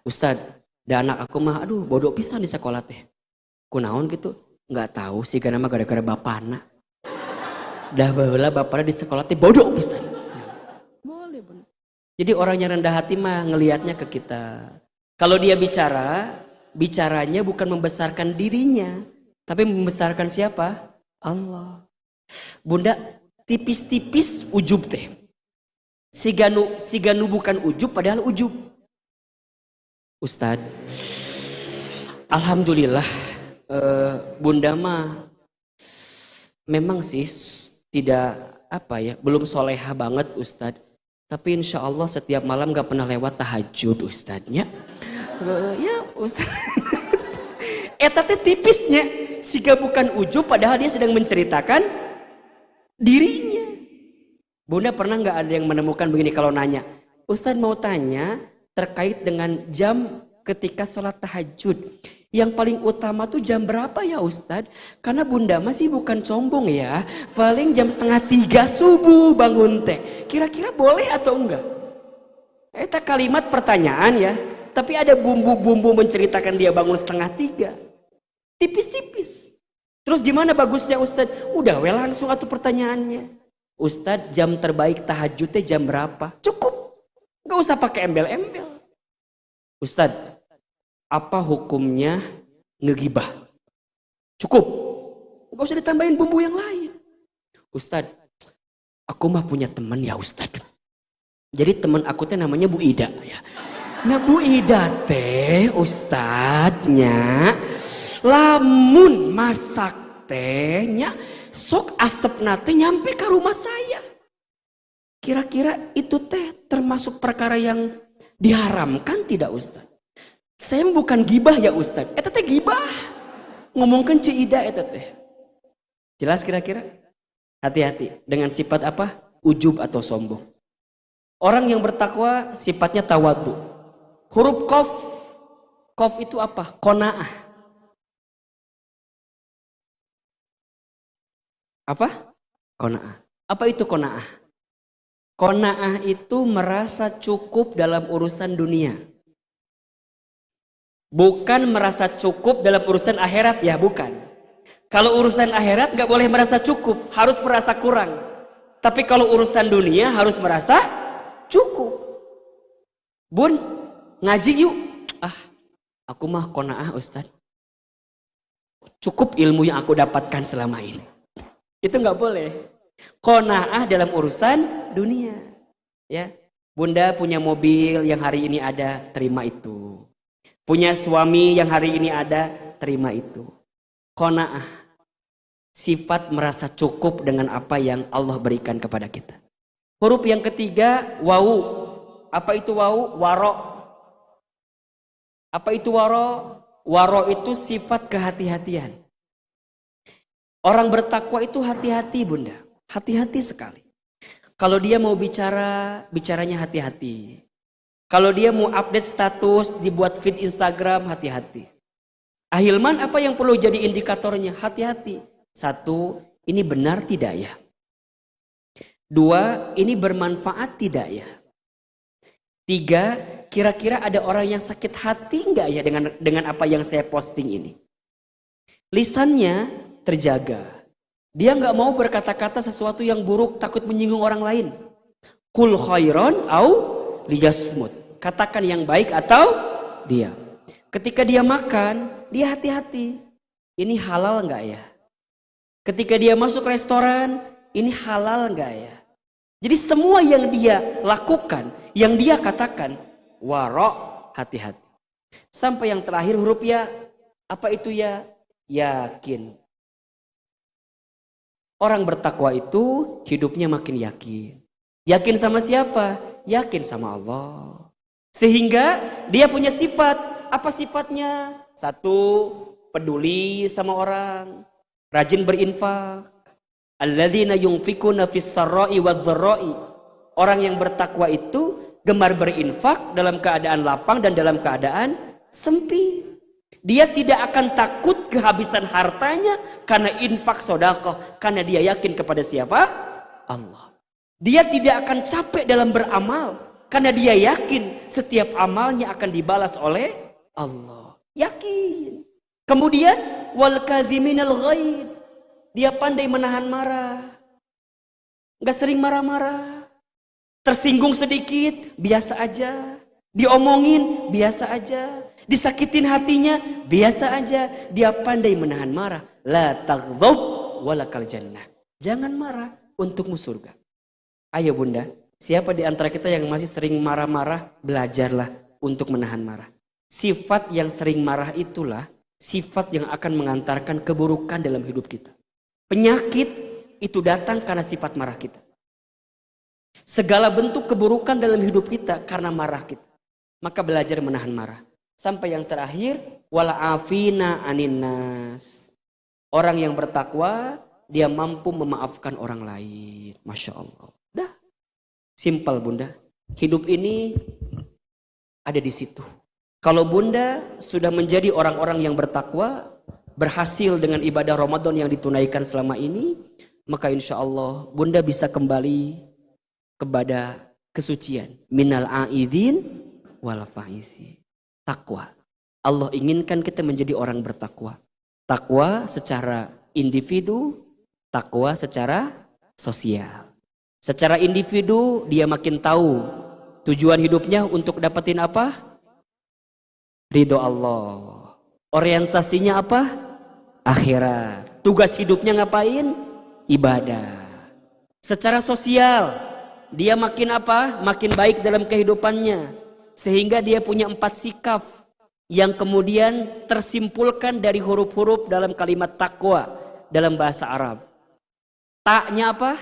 S2: Ustad, da anak aku mah aduh bodoh pisan di sekolah teh. Kunaon gitu? Nggak tahu sih karena mah gara-gara bapana. Dah baheula bapana di sekolah teh bodoh pisan. Boleh bener. Jadi orang yang rendah hati mah ngelihatnya ke kita. Kalau dia bicara, bicaranya bukan membesarkan dirinya, tapi membesarkan siapa? Allah. Bunda, tipis-tipis ujub teh. Siganu bukan ujub, padahal ujub. Ustadz, alhamdulillah, Bunda mah memang sih tidak belum soleha banget Ustadz. Tapi insya Allah setiap malam gak pernah lewat tahajud Ustadznya. Ya Ustadz. Eta teh tipisnya, siga bukan ujub padahal dia sedang menceritakan dirinya. Bunda pernah nggak ada yang menemukan begini kalau nanya, Ustadz mau tanya terkait dengan jam ketika sholat tahajud. Yang paling utama tuh jam berapa ya Ustadz? Karena Bunda masih bukan sombong ya. Paling jam 2:30 subuh bangun teh. Kira-kira boleh atau enggak? Eta kalimat pertanyaan ya. Tapi ada bumbu-bumbu menceritakan dia bangun 2:30. Tipis-tipis. Terus gimana bagusnya Ustadz? Udah langsung atuh pertanyaannya. Ustadz, jam terbaik tahajudnya jam berapa? Cukup. Gak usah pakai embel-embel. Ustadz, apa hukumnya ngegibah? Cukup. Gak usah ditambahin bumbu yang lain. Ustadz, aku mah punya teman ya Ustadz. Jadi teman aku teh namanya Bu Ida ya. Nah Bu Ida teh Ustadznya lamun masak tehnya sok asep nate nyampe ke rumah saya. Kira-kira itu teh termasuk perkara yang diharamkan tidak Ustadz? Saya bukan gibah ya Ustadz. Eta teh gibah. Ngomongkan Ci Ida eta teh. Jelas kira-kira? Hati-hati dengan sifat apa? Ujub atau sombong. Orang yang bertakwa sifatnya tawadu. Huruf qaf. Qaf itu apa? Qanaah. Apa? Qanaah. Apa itu qanaah? Qanaah itu merasa cukup dalam urusan dunia. Bukan merasa cukup dalam urusan akhirat ya, bukan. Kalau urusan akhirat gak boleh merasa cukup, harus merasa kurang. Tapi kalau urusan dunia harus merasa cukup. Bun, ngaji yuk. Aku mah qanaah Ustaz. Cukup ilmu yang aku dapatkan selama ini. Itu gak boleh. Qanaah dalam urusan dunia. Ya, Bunda punya mobil yang hari ini ada, terima itu. Punya suami yang hari ini ada, terima itu. Qanaah, sifat merasa cukup dengan apa yang Allah berikan kepada kita. Huruf yang ketiga, wawu. Apa itu wawu? Waro. Apa itu waro? Waro itu sifat kehati-hatian. Orang bertakwa itu hati-hati Bunda. Hati-hati sekali. Kalau dia mau bicara, bicaranya hati-hati. Kalau dia mau update status, dibuat feed Instagram, hati-hati. Ahilman apa yang perlu jadi indikatornya? Hati-hati. 1, ini benar tidak ya? 2, ini bermanfaat tidak ya? 3, kira-kira ada orang yang sakit hati enggak ya dengan apa yang saya posting ini? Lisannya terjaga. Dia enggak mau berkata-kata sesuatu yang buruk, takut menyinggung orang lain. Qul khairan au liyasmut. Katakan yang baik atau diam. Ketika dia makan, dia hati-hati. Ini halal enggak ya? Ketika dia masuk restoran, ini halal enggak ya? Jadi semua yang dia lakukan, yang dia katakan, waro, hati-hati. Sampai yang terakhir huruf ya, apa itu ya? Yakin. Orang bertakwa itu hidupnya makin yakin. Yakin sama siapa? Yakin sama Allah. Sehingga dia punya sifat. Apa sifatnya? 1, peduli sama orang. Rajin berinfak. Alladzina yunfikuna fis sarra'i wadh-dharra'i. Orang yang bertakwa itu gemar berinfak dalam keadaan lapang dan dalam keadaan sempit. Dia tidak akan takut kehabisan hartanya karena infak sedekah, karena dia yakin kepada siapa? Allah. Dia tidak akan capek dalam beramal karena dia yakin setiap amalnya akan dibalas oleh Allah. Yakin. Kemudian wal kadhiminal ghaid. Dia pandai menahan marah. Enggak sering marah-marah. Tersinggung sedikit, biasa aja. Diomongin biasa aja, disakitin hatinya biasa aja. Dia pandai menahan marah. La taghdab walakal jannah. Jangan marah, untukmu surga. Ayo bunda, siapa di antara kita yang masih sering marah-marah, belajarlah untuk menahan marah. Sifat yang sering marah itulah sifat yang akan mengantarkan keburukan dalam hidup kita. Penyakit itu datang karena sifat marah kita. Segala bentuk keburukan dalam hidup kita karena marah kita. Maka belajar menahan marah. Sampai yang terakhir, wala afina anin nas. Orang yang bertakwa, dia mampu memaafkan orang lain. Masya Allah. Dah. Simpel bunda. Hidup ini ada di situ. Kalau bunda sudah menjadi orang-orang yang bertakwa, berhasil dengan ibadah Ramadan yang ditunaikan selama ini, maka insya Allah bunda bisa kembali kepada kesucian. Minal aidin wal faizi. Takwa. Allah inginkan kita menjadi orang bertakwa. Takwa secara individu, takwa secara sosial. Secara individu dia makin tahu tujuan hidupnya untuk dapetin apa? Ridho Allah. Orientasinya apa? Akhirat. Tugas hidupnya ngapain? Ibadah. Secara sosial dia makin apa? Makin baik dalam kehidupannya. Sehingga dia punya 4 sikap yang kemudian tersimpulkan dari huruf-huruf dalam kalimat takwa dalam bahasa Arab. Taknya apa?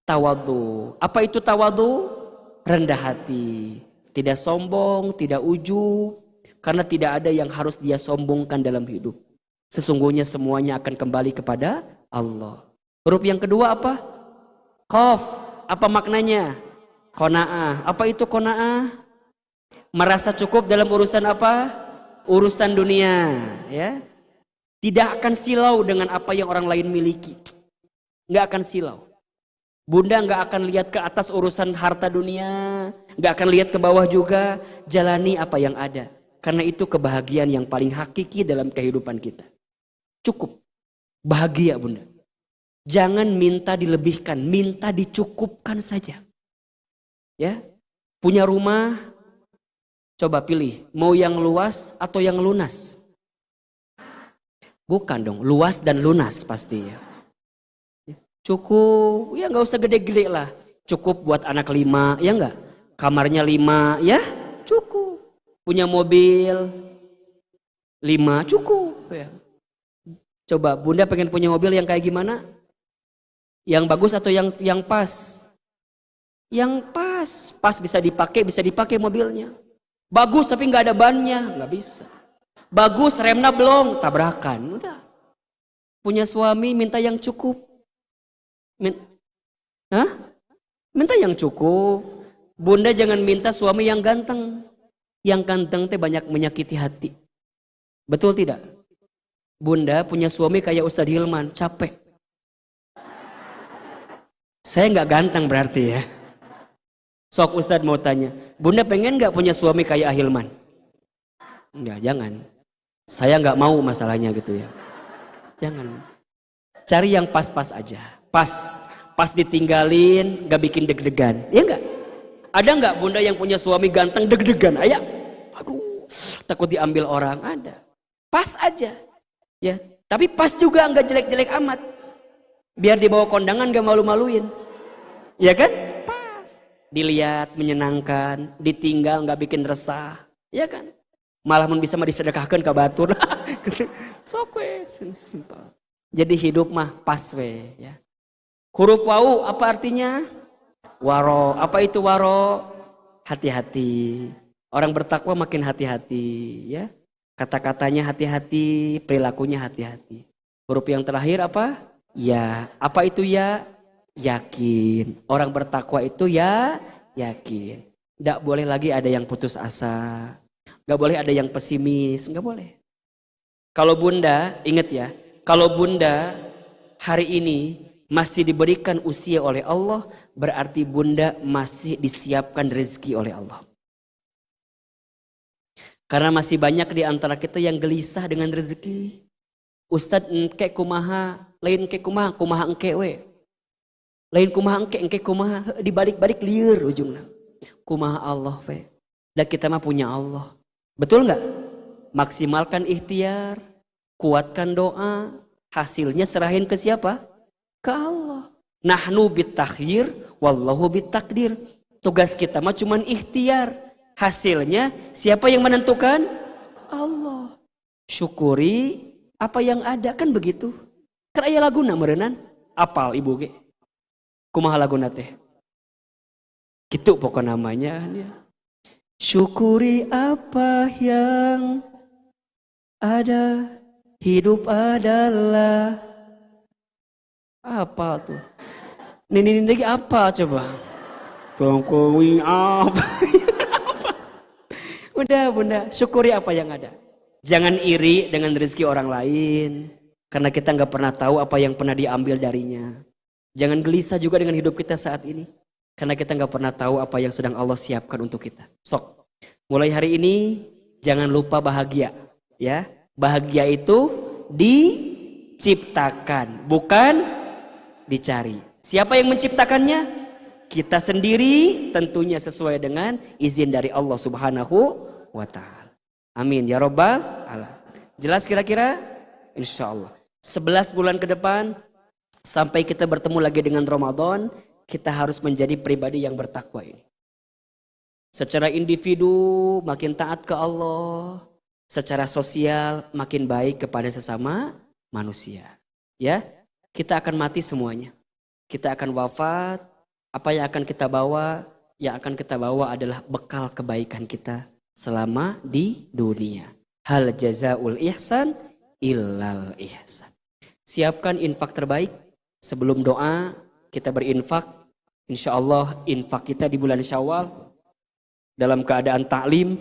S2: Tawadu. Apa itu tawadu? Rendah hati. Tidak sombong, tidak ujub. Karena tidak ada yang harus dia sombongkan dalam hidup. Sesungguhnya semuanya akan kembali kepada Allah. Huruf yang kedua apa? Qaf. Apa maknanya? Qanaah. Apa itu qanaah? Merasa cukup dalam urusan apa? Urusan dunia, ya. Tidak akan silau dengan apa yang orang lain miliki. Nggak akan silau. Bunda nggak akan lihat ke atas urusan harta dunia, nggak akan lihat ke bawah juga. Jalani apa yang ada. Karena itu kebahagiaan yang paling hakiki dalam kehidupan kita. Cukup. Bahagia bunda. Jangan minta dilebihkan, minta dicukupkan saja. Ya. Punya rumah, coba pilih, mau yang luas atau yang lunas? Bukan dong, luas dan lunas pasti ya. Cukup, ya nggak usah gede-gede lah. Cukup buat anak 5, ya nggak? Kamarnya 5, ya cukup. Punya mobil 5, cukup. Ya. Coba bunda pengen punya mobil yang kayak gimana? Yang bagus atau yang pas? Yang pas bisa dipakai mobilnya. Bagus tapi nggak ada bannya, nggak bisa. Bagus remnya belum, tabrakan, udah. Punya suami minta yang cukup. Minta yang cukup. Bunda jangan minta suami yang ganteng. Yang ganteng teh banyak menyakiti hati. Betul tidak? Bunda punya suami kayak Ustadz Hilman, capek. Saya nggak ganteng berarti ya. Sok Ustadz mau tanya, bunda pengen gak punya suami kayak Ahilman? Enggak, jangan. Saya gak mau masalahnya gitu ya. Jangan. Cari yang pas-pas aja. Pas ditinggalin gak bikin deg-degan. Ya enggak? Ada gak bunda yang punya suami ganteng deg-degan? Ayah, aduh, takut diambil orang. Ada. Pas aja. Ya, tapi pas juga gak jelek-jelek amat. Biar dibawa kondangan gak malu-maluin. Ya kan? Dilihat menyenangkan, ditinggal nggak bikin resah, ya kan? Malah bisa disedekahkan ke batur. Sok we, simpel. Jadi hidup mah pas we, ya. Huruf wau apa artinya? Waro. Apa itu waro? Hati-hati. Orang bertakwa makin hati-hati, ya. Kata-katanya hati-hati, perilakunya hati-hati. Huruf yang terakhir apa? Ya. Apa itu ya? Yakin. Orang bertakwa itu ya yakin. Tidak boleh lagi ada yang putus asa. Gak boleh ada yang pesimis. Gak boleh. Kalau bunda, ingat ya. Kalau bunda hari ini masih diberikan usia oleh Allah, berarti bunda masih disiapkan rezeki oleh Allah. Karena masih banyak di antara kita yang gelisah dengan rezeki. Ustadz engke kumaha, lain engke kumaha engke we. Lain kumaha engke kumaha, dibalik-balik lieur ujungna. Kumaha Allah we. Dan kita mah punya Allah. Betul nggak? Maksimalkan ikhtiar, kuatkan doa, hasilnya serahin ke siapa? Ke Allah. Nahnu bitakhir, wallahu bitakdir. Tugas kita mah cuman ikhtiar. Hasilnya siapa yang menentukan? Allah. Syukuri apa yang ada, kan begitu. Kan aya laguna meureunnan. Apal ibu ge. Kumaha laguna teh? Gitu pokok namanya. Syukuri apa yang ada, hidup adalah apa tuh? Nini lagi apa coba? Tongkowi apa? Udah bunda, syukuri apa yang ada. Jangan iri dengan rezeki orang lain, karena kita nggak pernah tahu apa yang pernah diambil darinya. Jangan gelisah juga dengan hidup kita saat ini, karena kita nggak pernah tahu apa yang sedang Allah siapkan untuk kita. Sok, mulai hari ini jangan lupa bahagia, ya. Bahagia itu diciptakan, bukan dicari. Siapa yang menciptakannya? Kita sendiri, tentunya sesuai dengan izin dari Allah Subhanahu wa Ta'ala. Amin ya Rabbal alamin. Jelas kira-kira? Insya Allah 11 bulan ke depan sampai kita bertemu lagi dengan Ramadan, kita harus menjadi pribadi yang bertakwa ini. Secara individu makin taat ke Allah, secara sosial makin baik kepada sesama manusia. Ya, kita akan mati semuanya. Kita akan wafat. Apa yang akan kita bawa? Yang akan kita bawa adalah bekal kebaikan kita selama di dunia. Hal jazaul ihsan illal ihsan. Siapkan infak terbaik. Sebelum doa kita berinfak. Insya Allah infak kita di bulan Syawal dalam keadaan taklim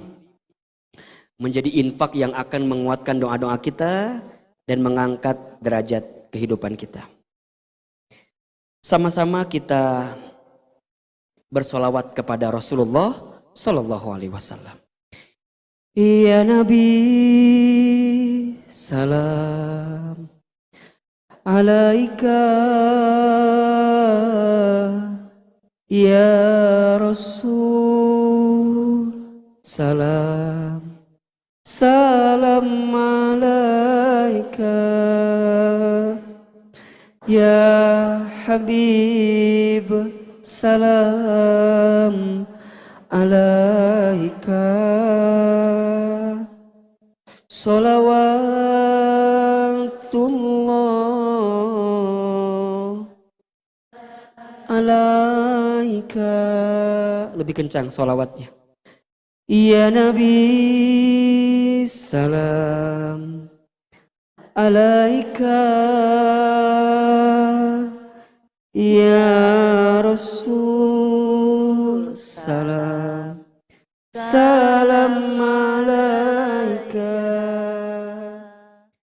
S2: menjadi infak yang akan menguatkan doa-doa kita dan mengangkat derajat kehidupan kita. Sama-sama kita bersolawat kepada Rasulullah Sallallahu Alaihi Wasallam. Ya Nabi, salam alaika. Ya Rasul, salam salam alaika. Ya Habib, salam alaika. Salawatullah alaika. Lebih kencang salawatnya. Ya Nabi, salam alaika. Ya Rasul, salam salam